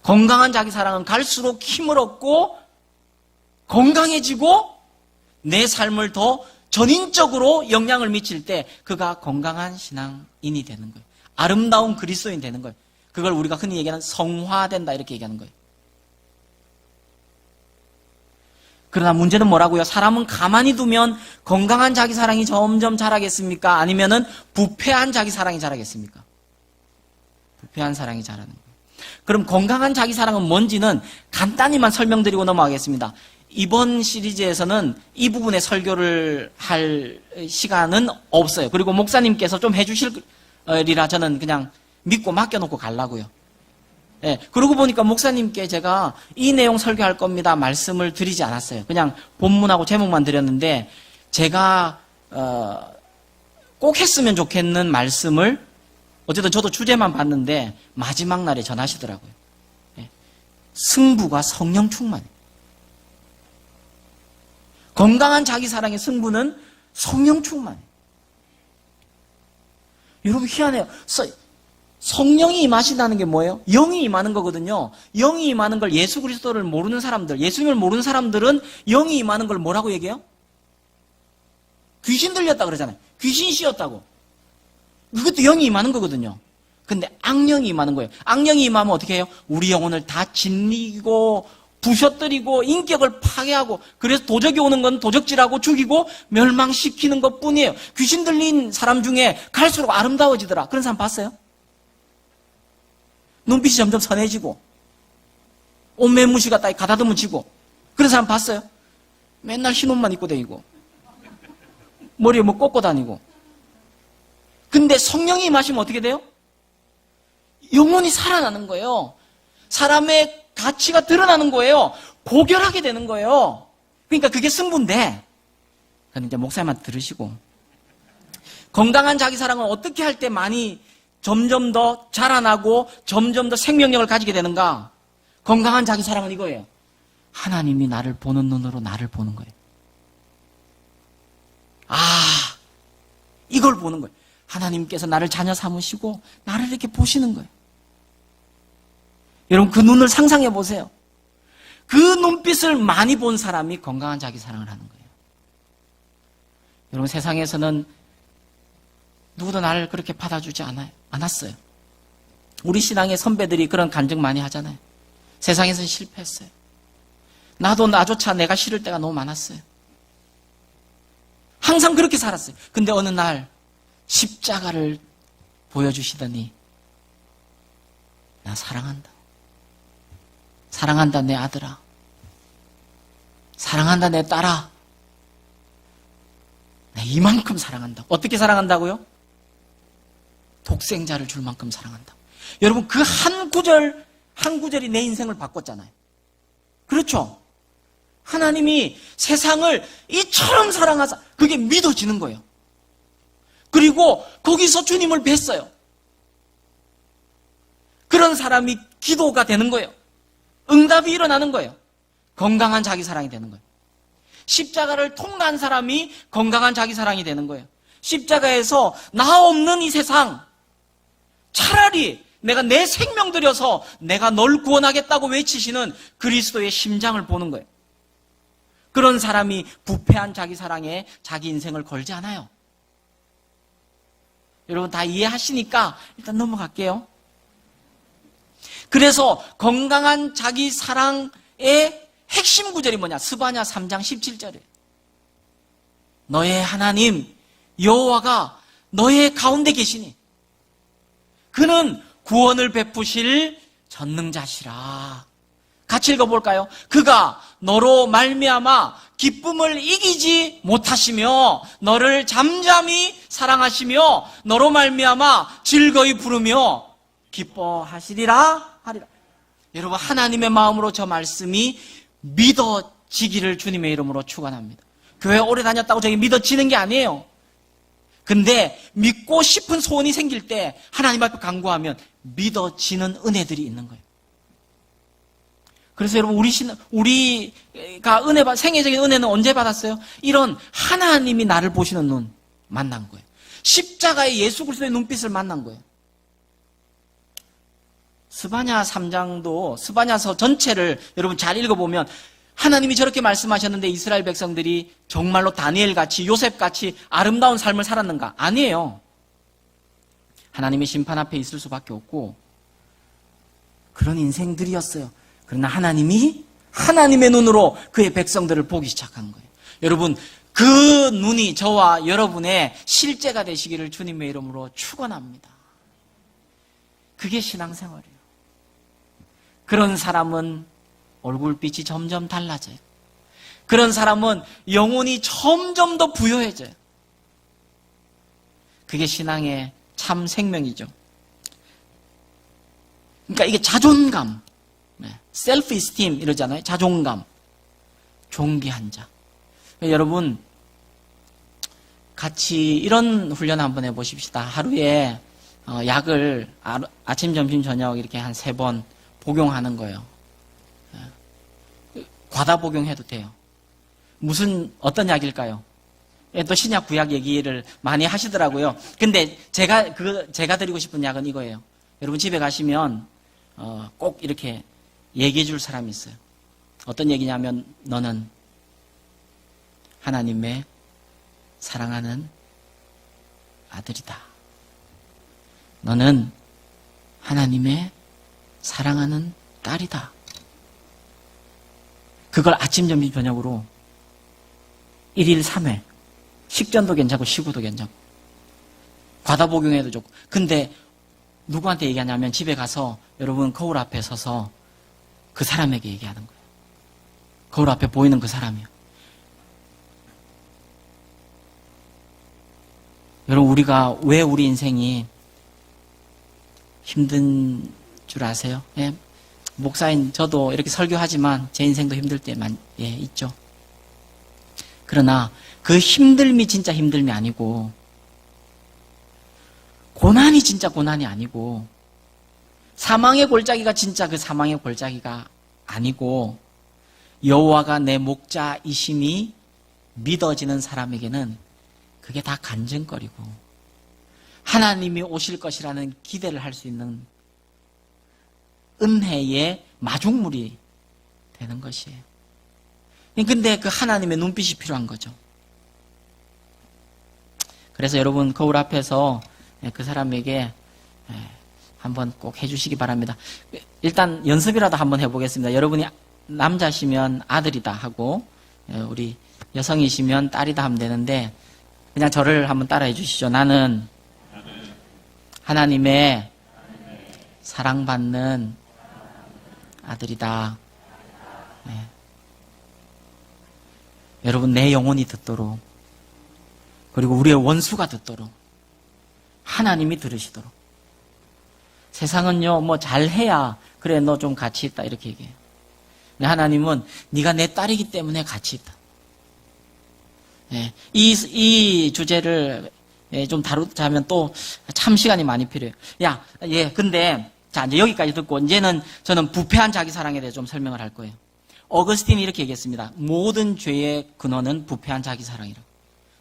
건강한 자기 사랑은 갈수록 힘을 얻고 건강해지고 내 삶을 더 전인적으로 영향을 미칠 때 그가 건강한 신앙인이 되는 거예요. 아름다운 그리스도인 되는 거예요. 그걸 우리가 흔히 얘기하는 성화된다 이렇게 얘기하는 거예요. 그러나 문제는 뭐라고요? 사람은 가만히 두면 건강한 자기 사랑이 점점 자라겠습니까? 아니면은 부패한 자기 사랑이 자라겠습니까? 부패한 사랑이 자라는 거예요. 그럼 건강한 자기 사랑은 뭔지는 간단히만 설명드리고 넘어가겠습니다. 이번 시리즈에서는 이 부분의 설교를 할 시간은 없어요. 그리고 목사님께서 좀 해주실리라 저는 그냥 믿고 맡겨놓고 가려고요. 예, 그러고 보니까 목사님께 제가 이 내용 설교할 겁니다 말씀을 드리지 않았어요. 그냥 본문하고 제목만 드렸는데, 제가 꼭 했으면 좋겠는 말씀을 어쨌든 저도 주제만 봤는데 마지막 날에 전하시더라고요. 예, 승부가 성령 충만이에요. 건강한 자기 사랑의 승부는 성령 충만이에요. 여러분 희한해요. 성령이 임하신다는 게 뭐예요? 영이 임하는 거거든요. 영이 임하는 걸 예수 그리스도를 모르는 사람들, 예수님을 모르는 사람들은 영이 임하는 걸 뭐라고 얘기해요? 귀신 들렸다 그러잖아요. 귀신 씌었다고. 그것도 영이 임하는 거거든요. 근데 악령이 임하는 거예요. 악령이 임하면 어떻게 해요? 우리 영혼을 다 짓이고 부셔뜨리고 인격을 파괴하고, 그래서 도적이 오는 건 도적질하고 죽이고 멸망시키는 것뿐이에요. 귀신 들린 사람 중에 갈수록 아름다워지더라. 그런 사람 봤어요? 눈빛이 점점 선해지고 옷매무시가 딱 가다듬어지고 그런 사람 봤어요? 맨날 흰 옷만 입고 다니고 머리에 뭐 꽂고 다니고. 근데 성령이 임하시면 어떻게 돼요? 영혼이 살아나는 거예요. 사람의 가치가 드러나는 거예요. 고결하게 되는 거예요. 그러니까 그게 승부인데, 그건 이제 목사님한테 들으시고, 건강한 자기 사랑은 어떻게 할 때 많이 점점 더 자라나고 점점 더 생명력을 가지게 되는가? 건강한 자기 사랑은 이거예요. 하나님이 나를 보는 눈으로 나를 보는 거예요. 이걸 보는 거예요. 하나님께서 나를 자녀 삼으시고 나를 이렇게 보시는 거예요. 여러분 그 눈을 상상해 보세요. 그 눈빛을 많이 본 사람이 건강한 자기 사랑을 하는 거예요. 여러분 세상에서는 누구도 나를 그렇게 받아주지 않았어요. 우리 신앙의 선배들이 그런 간증 많이 하잖아요. 세상에서는 실패했어요. 나도 나조차 내가 싫을 때가 너무 많았어요. 항상 그렇게 살았어요. 근데 어느 날 십자가를 보여주시더니 나 사랑한다. 사랑한다 내 아들아. 사랑한다 내 딸아. 나 이만큼 사랑한다. 어떻게 사랑한다고요? 독생자를 줄 만큼 사랑한다. 여러분 그 한 구절이 내 인생을 바꿨잖아요. 그렇죠? 하나님이 세상을 이처럼 사랑하사, 그게 믿어지는 거예요. 그리고 거기서 주님을 뵀어요. 그런 사람이 기도가 되는 거예요. 응답이 일어나는 거예요. 건강한 자기 사랑이 되는 거예요. 십자가를 통과한 사람이 건강한 자기 사랑이 되는 거예요. 십자가에서 나 없는 이 세상, 차라리 내가 내 생명 들여서 내가 널 구원하겠다고 외치시는 그리스도의 심장을 보는 거예요. 그런 사람이 부패한 자기 사랑에 자기 인생을 걸지 않아요. 여러분 다 이해하시니까 일단 넘어갈게요. 그래서 건강한 자기 사랑의 핵심 구절이 뭐냐? 스바냐 3장 17절이에요. 너의 하나님 여호와가 너의 가운데 계시니 그는 구원을 베푸실 전능자시라. 같이 읽어볼까요? 그가 너로 말미암아 기쁨을 이기지 못하시며 너를 잠잠히 사랑하시며 너로 말미암아 즐거이 부르며 기뻐하시리라 하리라. 여러분 하나님의 마음으로 저 말씀이 믿어지기를 주님의 이름으로 축원합니다. 교회 오래 다녔다고 저게 믿어지는 게 아니에요. 근데 믿고 싶은 소원이 생길 때 하나님 앞에 간구하면 믿어지는 은혜들이 있는 거예요. 그래서 여러분 우리가 생애적인 은혜는 언제 받았어요? 이런 하나님이 나를 보시는 눈 만난 거예요. 십자가의 예수 그리스도의 눈빛을 만난 거예요. 스바냐 3장도 스바냐서 전체를 여러분 잘 읽어보면 하나님이 저렇게 말씀하셨는데 이스라엘 백성들이 정말로 다니엘같이 요셉같이 아름다운 삶을 살았는가? 아니에요. 하나님의 심판 앞에 있을 수밖에 없고 그런 인생들이었어요. 그러나 하나님이 하나님의 눈으로 그의 백성들을 보기 시작한 거예요. 여러분 그 눈이 저와 여러분의 실제가 되시기를 주님의 이름으로 축원합니다. 그게 신앙생활이에요. 그런 사람은 얼굴빛이 점점 달라져요. 그런 사람은 영혼이 점점 더 부여해져요. 그게 신앙의 참 생명이죠. 그러니까 이게 자존감, 셀프 이스팀 이러잖아요. 자존감, 존귀한 자. 여러분 같이 이런 훈련 한번 해보십시다. 하루에 약을 아침, 점심, 저녁 이렇게 한 3번 복용하는 거예요. 과다 복용해도 돼요. 어떤 약일까요? 예, 또 신약 구약 얘기를 많이 하시더라고요. 근데 제가 드리고 싶은 약은 이거예요. 여러분 집에 가시면, 꼭 이렇게 얘기해 줄 사람이 있어요. 어떤 얘기냐면, 너는 하나님의 사랑하는 아들이다. 너는 하나님의 사랑하는 딸이다. 그걸 아침, 점심, 저녁으로 1일 3회. 식전도 괜찮고 식후도 괜찮고 과다 복용해도 좋고. 근데 누구한테 얘기하냐면 집에 가서 여러분 거울 앞에 서서 그 사람에게 얘기하는 거예요. 거울 앞에 보이는 그 사람이요. 여러분 우리가 왜 우리 인생이 힘든 줄 아세요? 예, 목사인 저도 이렇게 설교하지만 제 인생도 힘들 때만 있죠. 그러나 그 힘듦이 진짜 힘듦이 아니고 고난이 진짜 고난이 아니고 사망의 골짜기가 진짜 그 사망의 골짜기가 아니고 여호와가 내 목자이심이 믿어지는 사람에게는 그게 다 간증거리고 하나님이 오실 것이라는 기대를 할 수 있는 은혜의 마중물이 되는 것이에요. 근데 그 하나님의 눈빛이 필요한 거죠. 그래서 여러분 거울 앞에서 그 사람에게 한번 꼭 해주시기 바랍니다. 일단 연습이라도 한번 해보겠습니다. 여러분이 남자시면 아들이다 하고 우리 여성이시면 딸이다 하면 되는데 그냥 저를 한번 따라해 주시죠. 나는 하나님의 사랑받는 아들이다. 네. 여러분 내 영혼이 듣도록 그리고 우리의 원수가 듣도록 하나님이 들으시도록. 세상은요 뭐 잘해야 그래 너 좀 가치 있다 이렇게 얘기해요. 근데 하나님은 네가 내 딸이기 때문에 가치 있다. 네. 이 주제를 좀 다루자면 또 참 시간이 많이 필요해요. 근데 자 이제 여기까지 듣고 이제는 저는 부패한 자기 사랑에 대해 좀 설명을 할 거예요. 어거스틴이 이렇게 얘기했습니다. 모든 죄의 근원은 부패한 자기 사랑이라고.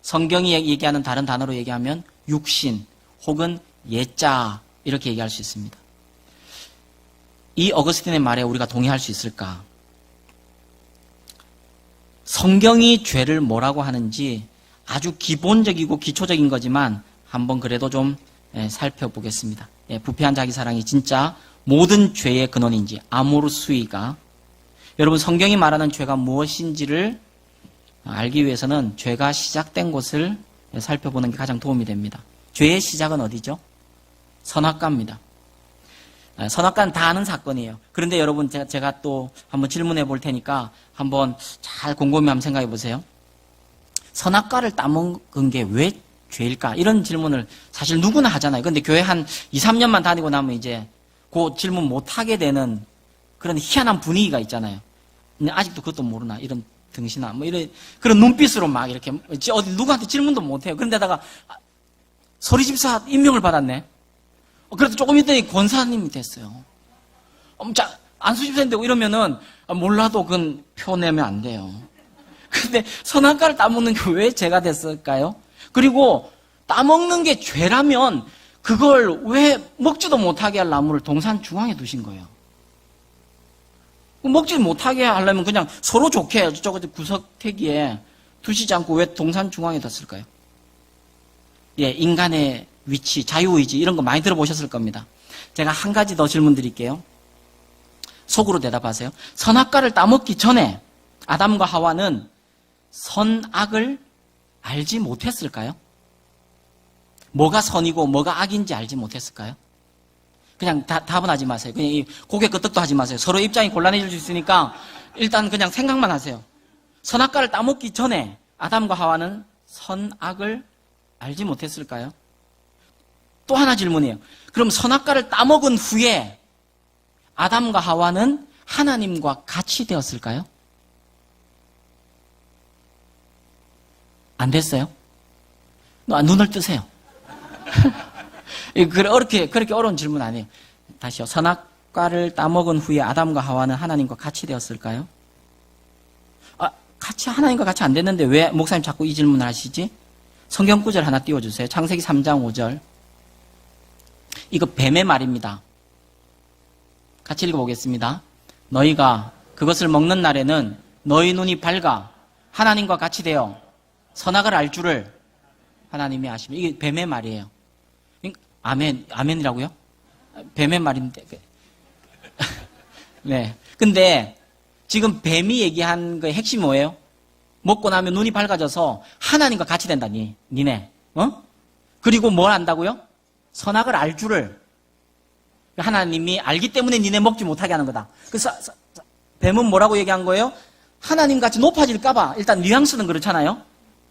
성경이 얘기하는 다른 단어로 얘기하면 육신 혹은 예자 이렇게 얘기할 수 있습니다. 이 어거스틴의 말에 우리가 동의할 수 있을까? 성경이 죄를 뭐라고 하는지 아주 기본적이고 기초적인 거지만 한번 그래도 좀 살펴보겠습니다. 부패한 자기 사랑이 진짜 모든 죄의 근원인지 아모르수이가 여러분 성경이 말하는 죄가 무엇인지를 알기 위해서는 죄가 시작된 곳을 살펴보는 게 가장 도움이 됩니다. 죄의 시작은 어디죠? 선악과입니다. 선악과는 다 아는 사건이에요. 그런데 여러분 제가 또 한번 질문해 볼 테니까 한번 잘 곰곰이 한번 생각해 보세요. 선악과를 따먹은 게 왜 죄일까? 이런 질문을 사실 누구나 하잖아요. 근데 교회 한 2, 3년만 다니고 나면 이제 그 질문 못 하게 되는 그런 희한한 분위기가 있잖아요. 근데 아직도 그것도 모르나? 이런 등신아, 뭐 이런 그런 눈빛으로 막 이렇게 어디 누구한테 질문도 못 해요. 그런데다가 소리집사 임명을 받았네. 그래도 조금 있더니 권사님이 됐어요. 안수집사인데 이러면은 몰라도 그건 표내면 안 돼요. 근데 선악과를 따먹는 게 왜 죄가 됐을까요? 그리고 따먹는 게 죄라면 그걸 왜 먹지도 못하게 할 나무를 동산 중앙에 두신 거예요? 먹지 못하게 하려면 그냥 서로 좋게 저거 구석태기에 두시지 않고 왜 동산 중앙에 뒀을까요? 인간의 위치, 자유의지 이런 거 많이 들어보셨을 겁니다. 제가 한 가지 더 질문 드릴게요. 속으로 대답하세요. 선악과를 따먹기 전에 아담과 하와는 선악을 알지 못했을까요? 뭐가 선이고 뭐가 악인지 알지 못했을까요? 그냥 답은 하지 마세요. 그냥 고개 끄덕도 하지 마세요. 서로 입장이 곤란해질 수 있으니까 일단 그냥 생각만 하세요. 선악과를 따먹기 전에 아담과 하와는 선악을 알지 못했을까요? 또 하나 질문이에요. 그럼 선악과를 따먹은 후에 아담과 하와는 하나님과 같이 되었을까요? 안 됐어요? 눈을 뜨세요. 그렇게 어려운 질문 아니에요. 다시요. 선악과를 따먹은 후에 아담과 하와는 하나님과 같이 되었을까요? 하나님과 같이 안 됐는데 왜 목사님 자꾸 이 질문을 하시지? 성경 구절 하나 띄워주세요. 창세기 3장 5절. 이거 뱀의 말입니다. 같이 읽어보겠습니다. 너희가 그것을 먹는 날에는 너희 눈이 밝아 하나님과 같이 되어 선악을 알 줄을 하나님이 아시며. 이게 뱀의 말이에요. 아멘이라고요? 뱀의 말인데. 네. 근데 지금 뱀이 얘기한 거의 핵심이 뭐예요? 먹고 나면 눈이 밝아져서 하나님과 같이 된다, 니네. 그리고 뭘 안다고요? 선악을 알 줄을. 하나님이 알기 때문에 니네 먹지 못하게 하는 거다. 그래서 뱀은 뭐라고 얘기한 거예요? 하나님 같이 높아질까봐. 일단 뉘앙스는 그렇잖아요.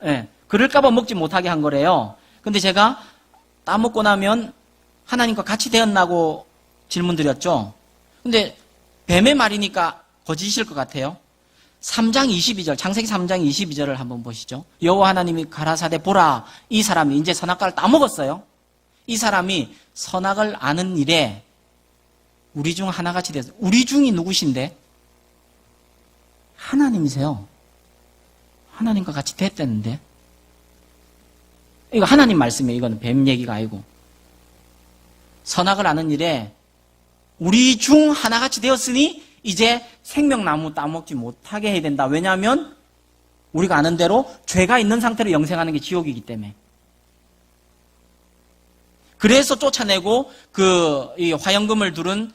예. 그럴까봐 먹지 못하게 한 거래요. 근데 제가 따먹고 나면 하나님과 같이 되었나고 질문 드렸죠. 근데 뱀의 말이니까 거짓일 것 같아요. 3장 22절, 창세기 3장 22절을 한번 보시죠. 여호와 하나님이 가라사대 보라, 이 사람이 이제 선악과를 따먹었어요. 이 사람이 선악을 아는 일에 우리 중 하나같이 돼서. 우리 중이 누구신데? 하나님이세요. 하나님과 같이 됐다는데. 이거 하나님 말씀이에요. 이거는 뱀 얘기가 아니고. 선악을 아는 일에 우리 중 하나같이 되었으니 이제 생명나무 따먹지 못하게 해야 된다. 왜냐하면 우리가 아는 대로 죄가 있는 상태로 영생하는 게 지옥이기 때문에. 그래서 쫓아내고 이 화영금을 두른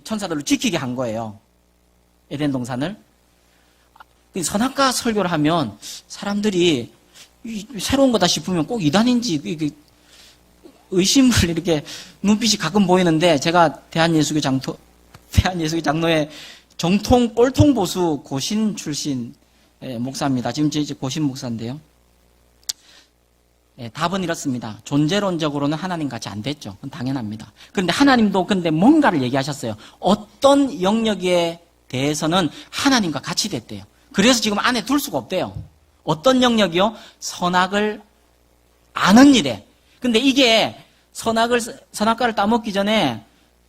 천사들을 지키게 한 거예요. 에덴 동산을. 선악과 설교를 하면 사람들이 새로운 거다 싶으면 꼭 이단인지 의심을 이렇게 눈빛이 가끔 보이는데, 제가 대한예수교 장로의 정통 꼴통 보수 고신 출신 목사입니다. 지금 이제 고신 목사인데요. 답은 이렇습니다. 존재론적으로는 하나님 같이 안 됐죠. 그건 당연합니다. 그런데 하나님도 뭔가를 얘기하셨어요. 어떤 영역에 대해서는 하나님과 같이 됐대요. 그래서 지금 안에 둘 수가 없대요. 어떤 영역이요? 선악을 아는 일에. 근데 이게 선악과를 따먹기 전에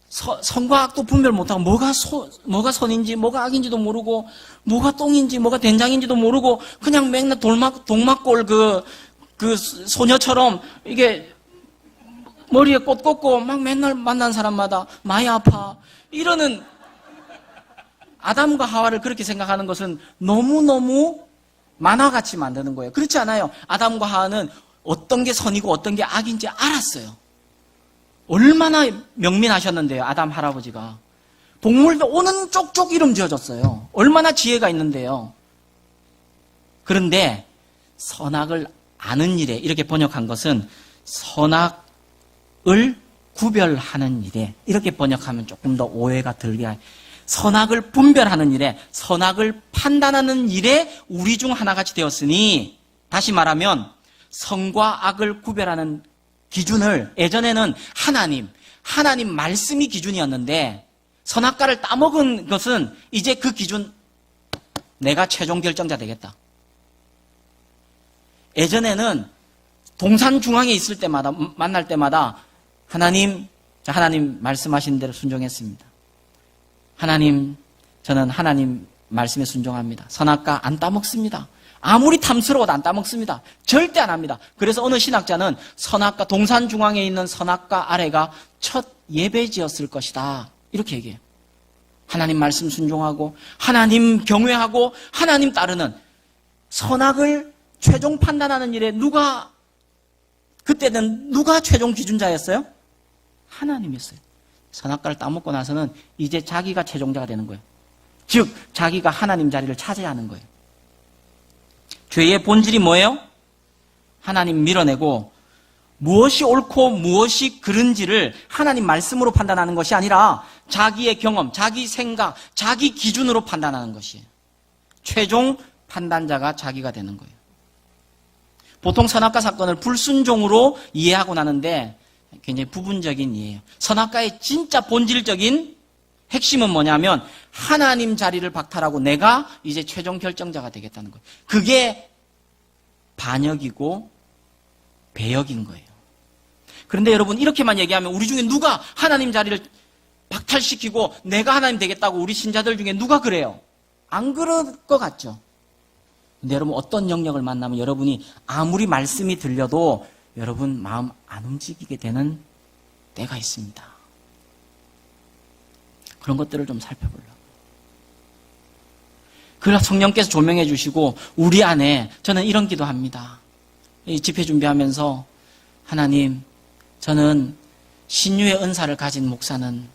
선과 악도 분별 못하고 뭐가 선인지 뭐가 악인지도 모르고 뭐가 똥인지 뭐가 된장인지도 모르고 그냥 맨날 동막골 그 소녀처럼 이게 머리에 꽃 꽂고 막 맨날 만난 사람마다 많이 아파 이러는 아담과 하와를 그렇게 생각하는 것은 너무너무 만화같이 만드는 거예요. 그렇지 않아요. 아담과 하와는 어떤 게 선이고 어떤 게 악인지 알았어요. 얼마나 명민하셨는데요. 아담 할아버지가. 동물도 오는 쪽쪽 이름 지어줬어요. 얼마나 지혜가 있는데요. 그런데 선악을 아는 일에, 이렇게 번역한 것은 선악을 구별하는 일에, 이렇게 번역하면 조금 더 오해가 들게. 선악을 분별하는 일에, 선악을 판단하는 일에 우리 중 하나같이 되었으니, 다시 말하면 선과 악을 구별하는 기준을 예전에는 하나님 말씀이 기준이었는데, 선악과를 따먹은 것은 이제 그 기준, 내가 최종 결정자 되겠다. 예전에는 동산 중앙에 있을 때마다, 만날 때마다 하나님 말씀하신 대로 순종했습니다. 하나님, 저는 하나님 말씀에 순종합니다. 선악과 안 따먹습니다. 아무리 탐스러워도 안 따먹습니다. 절대 안 합니다. 그래서 어느 신학자는 선악과, 동산 중앙에 있는 선악과 아래가 첫 예배지였을 것이다. 이렇게 얘기해요. 하나님 말씀 순종하고, 하나님 경외하고, 하나님 따르는 선악을 최종 판단하는 일에 그때는 누가 최종 기준자였어요? 하나님이었어요. 선악과를 따먹고 나서는 이제 자기가 최종자가 되는 거예요. 즉, 자기가 하나님 자리를 차지해야 하는 거예요. 죄의 본질이 뭐예요? 하나님 밀어내고 무엇이 옳고 무엇이 그른지를 하나님 말씀으로 판단하는 것이 아니라 자기의 경험, 자기 생각, 자기 기준으로 판단하는 것이에요. 최종 판단자가 자기가 되는 거예요. 보통 선악과 사건을 불순종으로 이해하고 나는데 굉장히 부분적인 이해예요. 선악과의 진짜 본질적인 핵심은 뭐냐면 하나님 자리를 박탈하고 내가 이제 최종 결정자가 되겠다는 거예요. 그게 반역이고 배역인 거예요. 그런데 여러분, 이렇게만 얘기하면 우리 중에 누가 하나님 자리를 박탈시키고 내가 하나님 되겠다고, 우리 신자들 중에 누가 그래요? 안 그럴 것 같죠? 근데 여러분 어떤 영역을 만나면 여러분이 아무리 말씀이 들려도 여러분 마음 안 움직이게 되는 때가 있습니다. 그런 것들을 좀 살펴보려고. 그러나 성령께서 조명해 주시고 우리 안에 저는 이런 기도합니다. 이 집회 준비하면서 하나님, 저는 신유의 은사를 가진 목사는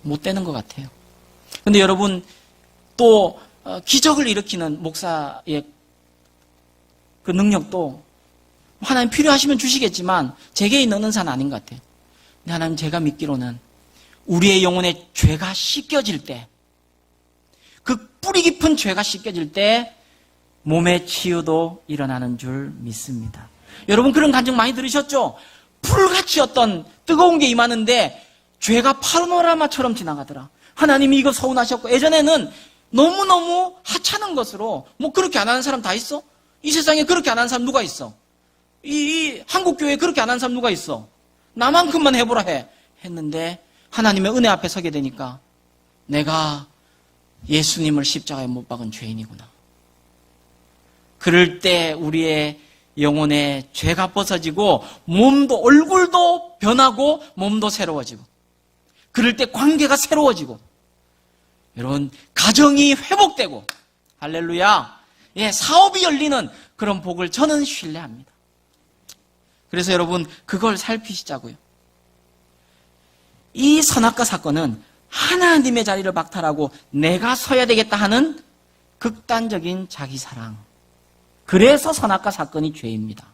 못 되는 것 같아요. 근데 여러분 또 기적을 일으키는 목사의 그 능력도 하나님 필요하시면 주시겠지만 제게 있는 은사는 아닌 것 같아요. 근데 하나님, 제가 믿기로는 우리의 영혼의 죄가 씻겨질 때, 그 뿌리 깊은 죄가 씻겨질 때 몸의 치유도 일어나는 줄 믿습니다. 여러분 그런 간증 많이 들으셨죠? 불같이 어떤 뜨거운 게 임하는데 죄가 파노라마처럼 지나가더라. 하나님이 이거 서운하셨고, 예전에는 너무너무 하찮은 것으로 뭐 그렇게 안 하는 사람 다 있어? 이 세상에 그렇게 안 하는 사람 누가 있어? 이 한국교회에 그렇게 안 하는 사람 누가 있어? 나만큼만 해보라 했는데 하나님의 은혜 앞에 서게 되니까 내가 예수님을 십자가에 못 박은 죄인이구나. 그럴 때 우리의 영혼의 죄가 벗어지고 몸도, 얼굴도 변하고 몸도 새로워지고, 그럴 때 관계가 새로워지고, 여러분 가정이 회복되고, 할렐루야, 예, 사업이 열리는 그런 복을 저는 신뢰합니다. 그래서 여러분 그걸 살피시자고요. 이 선악과 사건은 하나님의 자리를 박탈하고 내가 서야 되겠다 하는 극단적인 자기사랑, 그래서 선악과 사건이 죄입니다.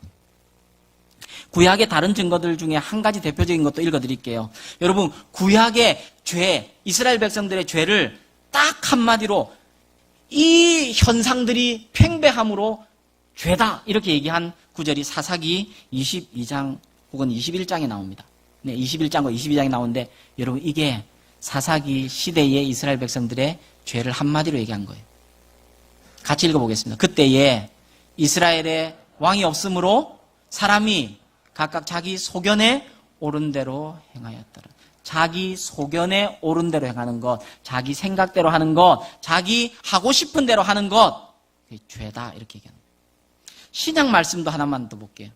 구약의 다른 증거들 중에 한 가지 대표적인 것도 읽어드릴게요. 여러분 구약의 죄, 이스라엘 백성들의 죄를 딱 한마디로 이 현상들이 팽배함으로 죄다 이렇게 얘기한 구절이 사사기 22장 혹은 21장에 나옵니다. 네, 21장과 22장에 나오는데 여러분 이게 사사기 시대의 이스라엘 백성들의 죄를 한마디로 얘기한 거예요. 같이 읽어보겠습니다. 그때에 이스라엘에 왕이 없으므로 사람이 각각 자기 소견에 옳은 대로 행하였더라. 자기 소견에 옳은 대로 행하는 것, 자기 생각대로 하는 것, 자기 하고 싶은 대로 하는 것, 그게 죄다 이렇게 얘기하는 거예요. 신약 말씀도 하나만 더 볼게요.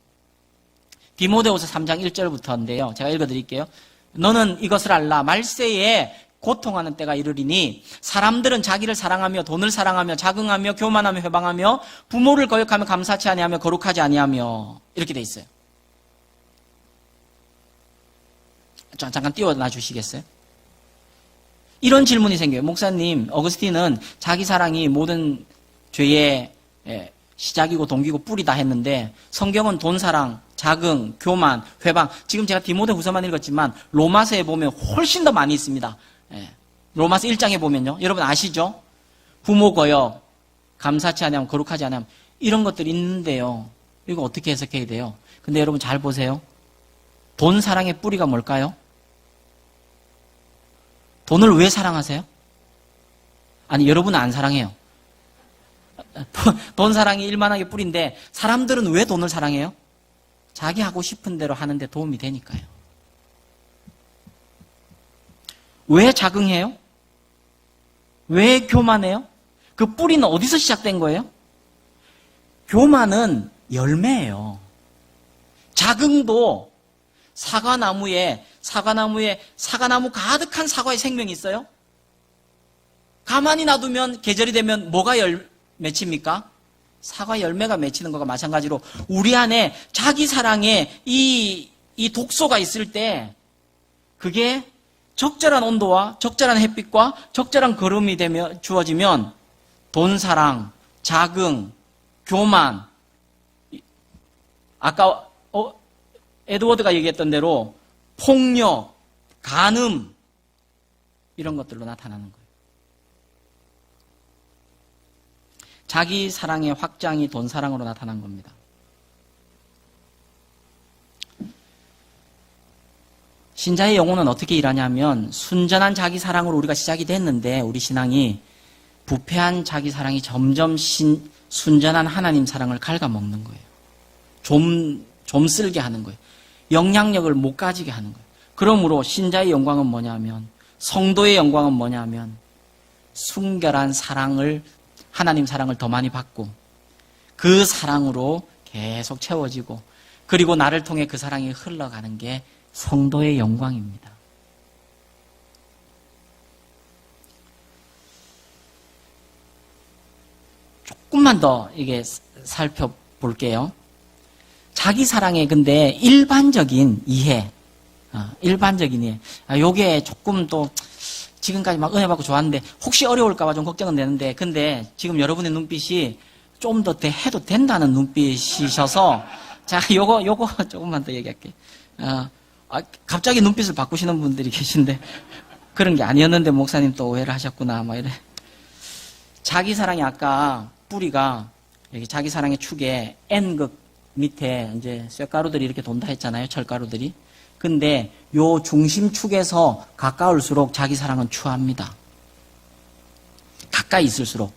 디모데후서 3장 1절부터인데요. 제가 읽어드릴게요. 너는 이것을 알라. 말세에 고통하는 때가 이르리니 사람들은 자기를 사랑하며 돈을 사랑하며 자긍하며 교만하며 회방하며 부모를 거역하며 감사치 아니하며 거룩하지 아니하며 이렇게 돼 있어요. 잠깐 띄워놔 주시겠어요? 이런 질문이 생겨요. 목사님, 어거스틴은 자기 사랑이 모든 죄의 시작이고 동기고 뿌리다 했는데 성경은 돈 사랑, 자긍, 교만, 회방, 지금 제가 디모데후서만 읽었지만 로마서에 보면 훨씬 더 많이 있습니다. 로마서 1장에 보면요, 여러분 아시죠? 부모 거역, 감사치 아니하면 거룩하지 아니하면 이런 것들이 있는데요. 이거 어떻게 해석해야 돼요? 근데 여러분 잘 보세요. 돈 사랑의 뿌리가 뭘까요? 돈을 왜 사랑하세요? 아니, 여러분은 안 사랑해요. 돈 사랑이 일만하게 뿌리인데 사람들은 왜 돈을 사랑해요? 자기 하고 싶은 대로 하는데 도움이 되니까요. 왜 자긍해요? 왜 교만해요? 그 뿌리는 어디서 시작된 거예요? 교만은 열매예요. 자긍도 사과나무에 사과나무 가득한 사과의 생명이 있어요? 가만히 놔두면 계절이 되면 뭐가 맺힙니까? 사과 열매가 맺히는 것과 마찬가지로 우리 안에 자기 사랑에 이 독소가 있을 때 그게 적절한 온도와 적절한 햇빛과 적절한 거름이 되며 주어지면 돈 사랑, 자긍, 교만, 아까 에드워드가 얘기했던 대로 폭력, 간음 이런 것들로 나타나는 거예요. 자기 사랑의 확장이 돈 사랑으로 나타난 겁니다. 신자의 영혼은 어떻게 일하냐면 순전한 자기 사랑으로 우리가 시작이 됐는데 우리 신앙이 부패한 자기 사랑이 점점 순전한 하나님 사랑을 갉아먹는 거예요. 좀 쓸게 하는 거예요. 영향력을 못 가지게 하는 거예요. 그러므로 신자의 영광은 뭐냐면, 성도의 영광은 뭐냐면 순결한 사랑을 하나님 사랑을 더 많이 받고 그 사랑으로 계속 채워지고 그리고 나를 통해 그 사랑이 흘러가는 게 성도의 영광입니다. 조금만 더 이게 살펴볼게요. 자기 사랑의 근데 일반적인 이해, 요게 조금 또 지금까지 막 은혜 받고 좋았는데 혹시 어려울까봐 좀 걱정은 되는데 근데 지금 여러분의 눈빛이 좀 더 해도 된다는 눈빛이셔서 자, 요거 조금만 더 얘기할게요. 갑자기 눈빛을 바꾸시는 분들이 계신데 그런 게 아니었는데 목사님 또 오해를 하셨구나 막 이래. 자기 사랑이 아까 뿌리가 여기 자기 사랑의 축에 N극 밑에 이제 쇳가루들이 이렇게 돈다 했잖아요. 철가루들이. 근데 요 중심축에서 가까울수록 자기 사랑은 추합니다. 가까이 있을수록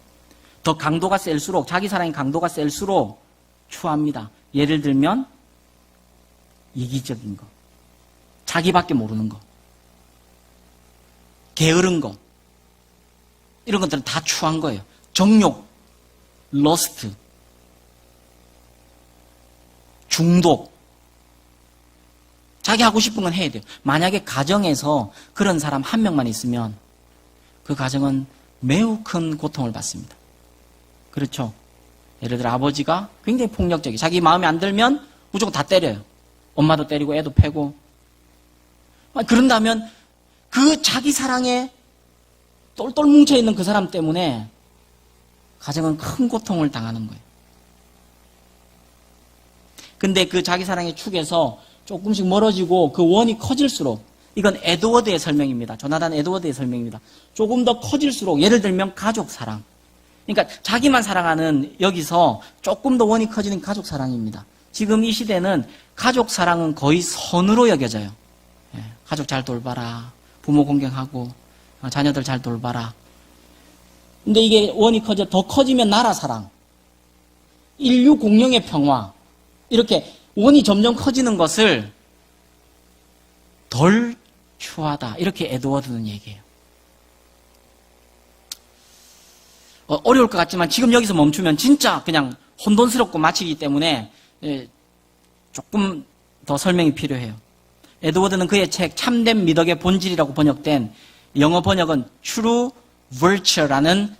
더 강도가 셀수록 자기 사랑의 강도가 셀수록 추합니다. 예를 들면 이기적인 거, 자기밖에 모르는 거, 게으른 거 이런 것들은 다 추한 거예요. 정욕, 러스트, 중독. 자기 하고 싶은 건 해야 돼요. 만약에 가정에서 그런 사람 한 명만 있으면 그 가정은 매우 큰 고통을 받습니다. 그렇죠? 예를 들어 아버지가 굉장히 폭력적이에요. 자기 마음에 안 들면 무조건 다 때려요. 엄마도 때리고 애도 패고. 그런다면 그 자기 사랑에 똘똘 뭉쳐있는 그 사람 때문에 가정은 큰 고통을 당하는 거예요. 근데 그 자기 사랑의 축에서 조금씩 멀어지고 그 원이 커질수록 이건 에드워드의 설명입니다. 조나단 에드워드의 설명입니다. 조금 더 커질수록 예를 들면 가족 사랑. 그러니까 자기만 사랑하는 여기서 조금 더 원이 커지는 가족 사랑입니다. 지금 이 시대는 가족 사랑은 거의 선으로 여겨져요. 가족 잘 돌봐라. 부모 공경하고 자녀들 잘 돌봐라. 근데 이게 원이 더 커지면 나라 사랑. 인류 공영의 평화. 이렇게 원이 점점 커지는 것을 덜 추하다. 이렇게 에드워드는 얘기해요. 어려울 것 같지만 지금 여기서 멈추면 진짜 그냥 혼돈스럽고 마치기 때문에 조금 더 설명이 필요해요. 에드워드는 그의 책 참된 미덕의 본질이라고 번역된 영어 번역은 True Virtue라는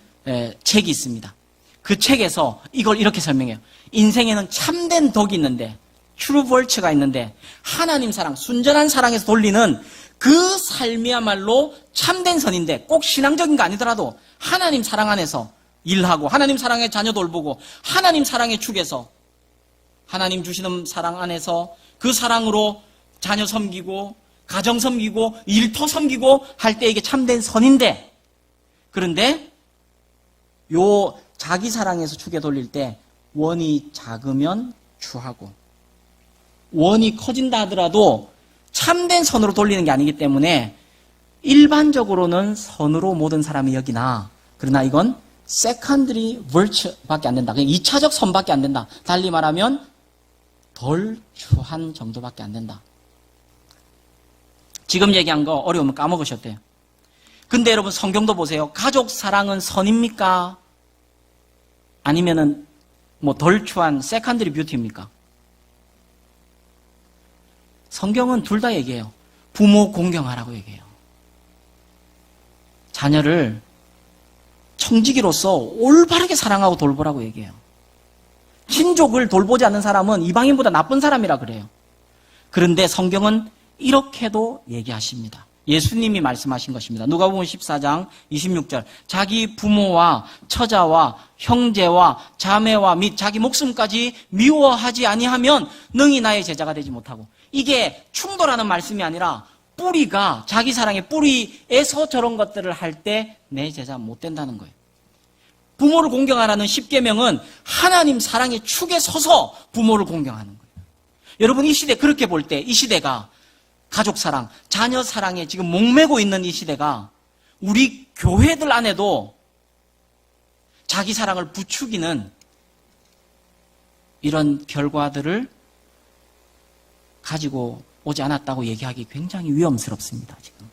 책이 있습니다. 그 책에서 이걸 이렇게 설명해요. 인생에는 참된 덕이 있는데 True Virtue가 있는데 하나님 사랑, 순전한 사랑에서 돌리는 그 삶이야말로 참된 선인데 꼭 신앙적인 거 아니더라도 하나님 사랑 안에서 일하고 하나님 사랑의 자녀 돌보고 하나님 사랑의 축에서 하나님 주시는 사랑 안에서 그 사랑으로 자녀 섬기고 가정 섬기고 일터 섬기고 할 때 이게 참된 선인데 그런데 요 자기 사랑에서 축에 돌릴 때 원이 작으면 추하고 원이 커진다 하더라도 참된 선으로 돌리는 게 아니기 때문에 일반적으로는 선으로 모든 사람이 여기나 그러나 이건 secondary virtue밖에 안 된다. 그냥 2차적 선밖에 안 된다. 달리 말하면 덜 추한 정도밖에 안 된다. 지금 얘기한 거 어려우면 까먹으셨대요. 근데 여러분 성경도 보세요. 가족 사랑은 선입니까? 아니면은 뭐 덜 추한 secondary beauty입니까? 성경은 둘 다 얘기해요. 부모 공경하라고 얘기해요. 자녀를 청지기로서 올바르게 사랑하고 돌보라고 얘기해요. 친족을 돌보지 않는 사람은 이방인보다 나쁜 사람이라 그래요. 그런데 성경은 이렇게도 얘기하십니다. 예수님이 말씀하신 것입니다. 누가복음 14장 26절 자기 부모와 처자와 형제와 자매와 및 자기 목숨까지 미워하지 아니하면 능히 나의 제자가 되지 못하고 이게 충돌하는 말씀이 아니라 뿌리가 자기 사랑의 뿌리에서 저런 것들을 할 때 내 제자 못 된다는 거예요. 부모를 공경하라는 10계명은 하나님 사랑의 축에 서서 부모를 공경하는 거예요. 여러분 이 시대 그렇게 볼 때 이 시대가 가족 사랑, 자녀 사랑에 지금 목매고 있는 이 시대가 우리 교회들 안에도 자기 사랑을 부추기는 이런 결과들을 가지고 오지 않았다고 얘기하기 굉장히 위험스럽습니다. 지금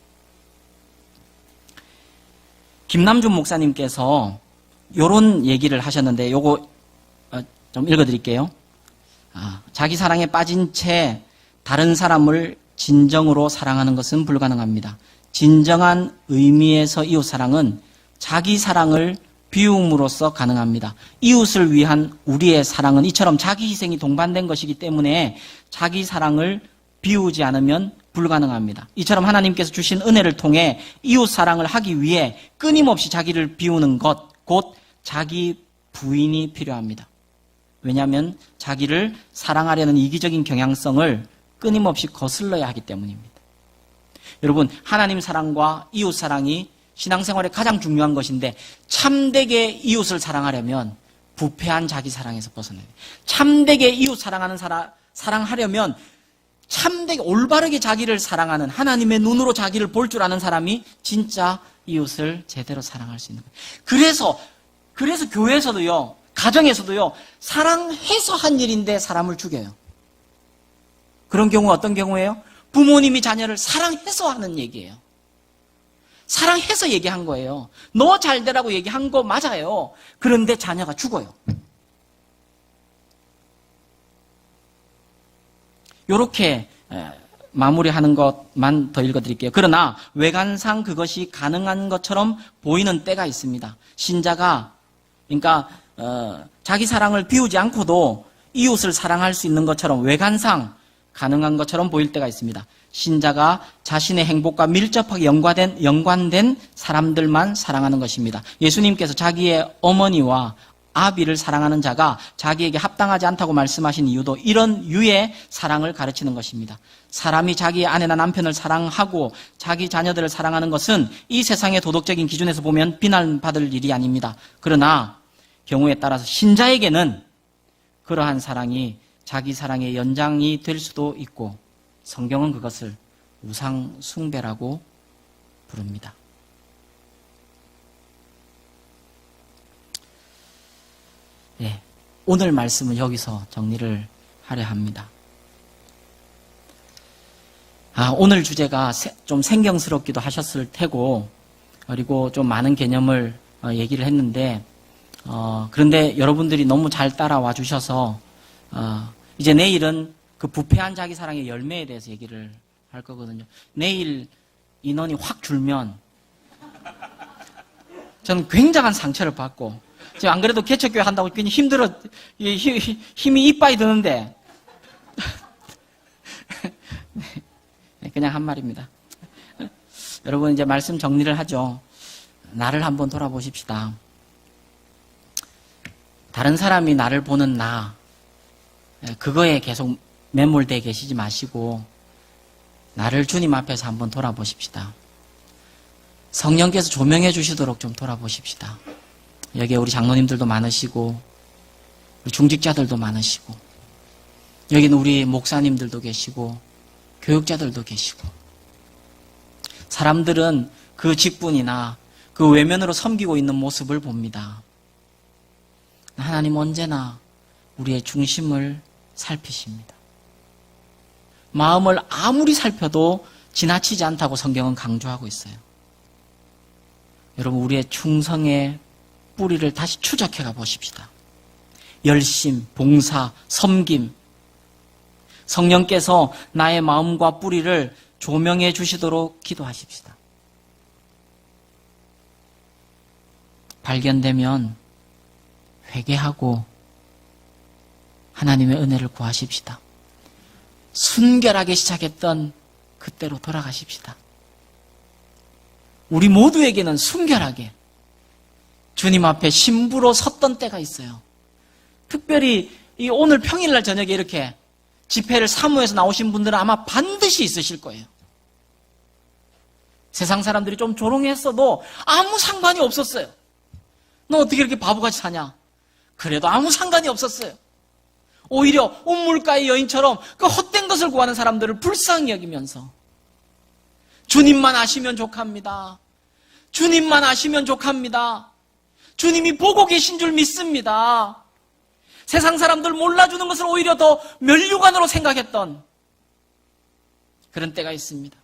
김남준 목사님께서 요런 얘기를 하셨는데 요거 좀 읽어드릴게요. 자기 사랑에 빠진 채 다른 사람을 진정으로 사랑하는 것은 불가능합니다. 진정한 의미에서 이웃사랑은 자기 사랑을 비움으로써 가능합니다. 이웃을 위한 우리의 사랑은 이처럼 자기 희생이 동반된 것이기 때문에 자기 사랑을 비우지 않으면 불가능합니다. 이처럼 하나님께서 주신 은혜를 통해 이웃 사랑을 하기 위해 끊임없이 자기를 비우는 것, 곧 자기 부인이 필요합니다. 왜냐하면 자기를 사랑하려는 이기적인 경향성을 끊임없이 거슬러야 하기 때문입니다. 여러분, 하나님 사랑과 이웃 사랑이 신앙생활에 가장 중요한 것인데 참되게 이웃을 사랑하려면 부패한 자기 사랑에서 벗어나야 돼요. 참되게 이웃 사랑하려면 참되게 올바르게 자기를 사랑하는 하나님의 눈으로 자기를 볼 줄 아는 사람이 진짜 이웃을 제대로 사랑할 수 있는 거예요. 그래서 교회에서도요, 가정에서도요, 사랑해서 한 일인데 사람을 죽여요. 그런 경우가 어떤 경우예요? 부모님이 자녀를 사랑해서 하는 얘기예요. 사랑해서 얘기한 거예요. 너 잘 되라고 얘기한 거 맞아요. 그런데 자녀가 죽어요. 요렇게 마무리하는 것만 더 읽어드릴게요. 그러나 외관상 그것이 가능한 것처럼 보이는 때가 있습니다. 신자가 그러니까 자기 사랑을 비우지 않고도 이웃을 사랑할 수 있는 것처럼 외관상 가능한 것처럼 보일 때가 있습니다. 신자가 자신의 행복과 밀접하게 연관된 사람들만 사랑하는 것입니다. 예수님께서 자기의 어머니와 아비를 사랑하는 자가 자기에게 합당하지 않다고 말씀하신 이유도 이런 유의 사랑을 가르치는 것입니다. 사람이 자기의 아내나 남편을 사랑하고 자기 자녀들을 사랑하는 것은 이 세상의 도덕적인 기준에서 보면 비난받을 일이 아닙니다. 그러나 경우에 따라서 신자에게는 그러한 사랑이 자기 사랑의 연장이 될 수도 있고 성경은 그것을 우상 숭배라고 부릅니다. 네, 오늘 말씀은 여기서 정리를 하려 합니다. 오늘 주제가 좀 생경스럽기도 하셨을 테고 그리고 좀 많은 개념을 얘기를 했는데 그런데 여러분들이 너무 잘 따라와 주셔서 이제 내일은 그 부패한 자기 사랑의 열매에 대해서 얘기를 할 거거든요. 내일 인원이 확 줄면 저는 굉장한 상처를 받고 지금 안 그래도 개척교회 한다고 괜히 힘이 이빠이 드는데 그냥 한 말입니다. 여러분 이제 말씀 정리를 하죠. 나를 한번 돌아보십시다. 다른 사람이 나를 보는 나 그거에 계속 매몰되어 계시지 마시고 나를 주님 앞에서 한번 돌아보십시다. 성령께서 조명해 주시도록 좀 돌아보십시다. 여기에 우리 장로님들도 많으시고 우리 중직자들도 많으시고 여기는 우리 목사님들도 계시고 교육자들도 계시고 사람들은 그 직분이나 그 외면으로 섬기고 있는 모습을 봅니다. 하나님 언제나 우리의 중심을 살피십니다. 마음을 아무리 살펴도 지나치지 않다고 성경은 강조하고 있어요. 여러분 우리의 충성의 뿌리를 다시 추적해 가 보십시다. 열심, 봉사, 섬김. 성령께서 나의 마음과 뿌리를 조명해 주시도록 기도하십시다. 발견되면 회개하고 하나님의 은혜를 구하십시다. 순결하게 시작했던 그때로 돌아가십시다. 우리 모두에게는 순결하게 주님 앞에 신부로 섰던 때가 있어요. 특별히 이 오늘 평일날 저녁에 이렇게 집회를 사무해서 나오신 분들은 아마 반드시 있으실 거예요. 세상 사람들이 좀 조롱했어도 아무 상관이 없었어요. 너 어떻게 이렇게 바보같이 사냐? 그래도 아무 상관이 없었어요. 오히려 온물가의 여인처럼 그 헛된 것을 구하는 사람들을 불쌍히 여기면서 주님만 아시면 족합니다. 주님만 아시면 족합니다. 주님이 보고 계신 줄 믿습니다. 세상 사람들 몰라주는 것을 오히려 더 면류관으로 생각했던 그런 때가 있습니다.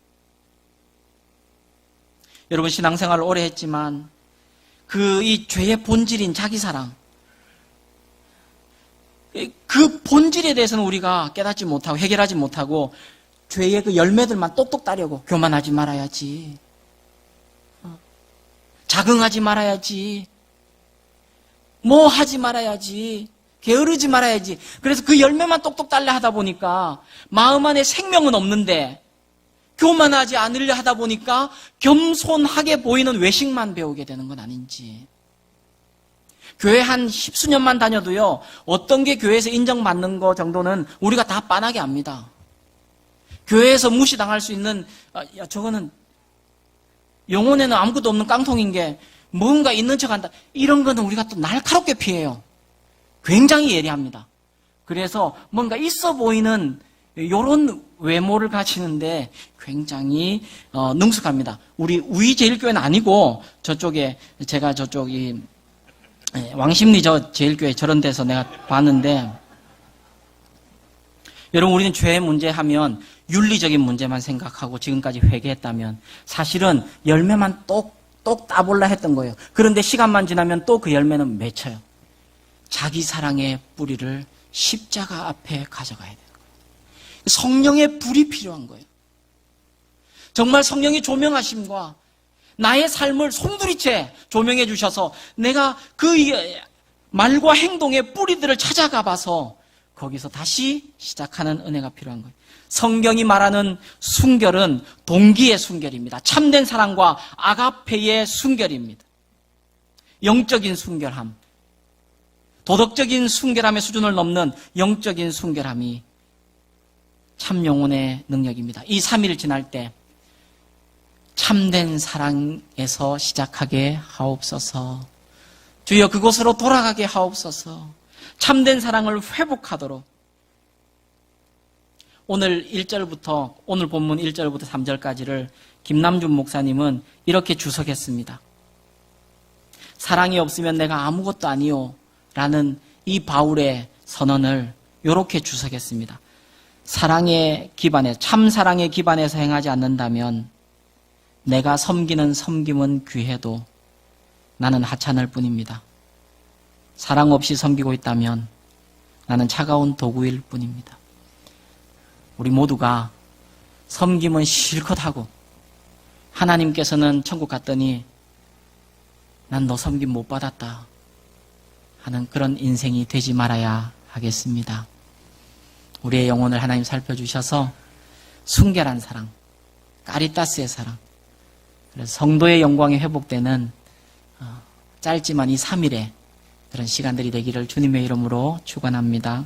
여러분 신앙생활을 오래 했지만 이 죄의 본질인 자기사랑, 그 본질에 대해서는 우리가 깨닫지 못하고 해결하지 못하고 죄의 그 열매들만 똑똑 따려고 교만하지 말아야지, 자긍하지 말아야지, 뭐 하지 말아야지, 게으르지 말아야지. 그래서 그 열매만 똑똑 따려 하다 보니까 마음 안에 생명은 없는데 교만하지 않으려 하다 보니까 겸손하게 보이는 외식만 배우게 되는 건 아닌지. 교회 한 10수년만 다녀도요, 어떤 게 교회에서 인정받는 거 정도는 우리가 다 빤하게 압니다. 교회에서 무시당할 수 있는, 저거는 영혼에는 아무것도 없는 깡통인 게 뭔가 있는 척 한다. 이런 거는 우리가 또 날카롭게 피해요. 굉장히 예리합니다. 그래서 뭔가 있어 보이는 요런 외모를 가지는데 굉장히 능숙합니다. 우리 우이제일교회는 아니고 저쪽에 제가 저쪽이 왕십리 제일교회 저런 데서 내가 봤는데, 여러분 우리는 죄 문제 하면 윤리적인 문제만 생각하고 지금까지 회개했다면 사실은 열매만 똑똑 따볼라 했던 거예요. 그런데 시간만 지나면 또 그 열매는 맺혀요. 자기 사랑의 뿌리를 십자가 앞에 가져가야 돼요. 성령의 불이 필요한 거예요. 정말 성령의 조명하심과 나의 삶을 송두리째 조명해 주셔서 내가 그 말과 행동의 뿌리들을 찾아가 봐서 거기서 다시 시작하는 은혜가 필요한 거예요. 성경이 말하는 순결은 동기의 순결입니다. 참된 사랑과 아가페의 순결입니다. 영적인 순결함, 도덕적인 순결함의 수준을 넘는 영적인 순결함이 참 영혼의 능력입니다. 이 3일 지날 때 참된 사랑에서 시작하게 하옵소서. 주여 그곳으로 돌아가게 하옵소서. 참된 사랑을 회복하도록. 오늘 1절부터 오늘 본문 1절부터 3절까지를 김남준 목사님은 이렇게 주석했습니다. 사랑이 없으면 내가 아무것도 아니요 라는 이 바울의 선언을 이렇게 주석했습니다. 사랑의 기반에, 참 사랑의 기반에서 행하지 않는다면 내가 섬기는 섬김은 귀해도 나는 하찮을 뿐입니다. 사랑 없이 섬기고 있다면 나는 차가운 도구일 뿐입니다. 우리 모두가 섬김은 실컷 하고 하나님께서는 천국 갔더니 난 너 섬김 못 받았다 하는 그런 인생이 되지 말아야 하겠습니다. 우리의 영혼을 하나님 살펴주셔서 순결한 사랑, 까리따스의 사랑, 그래서 성도의 영광이 회복되는 짧지만 이 3일의 그런 시간들이 되기를 주님의 이름으로 축원합니다.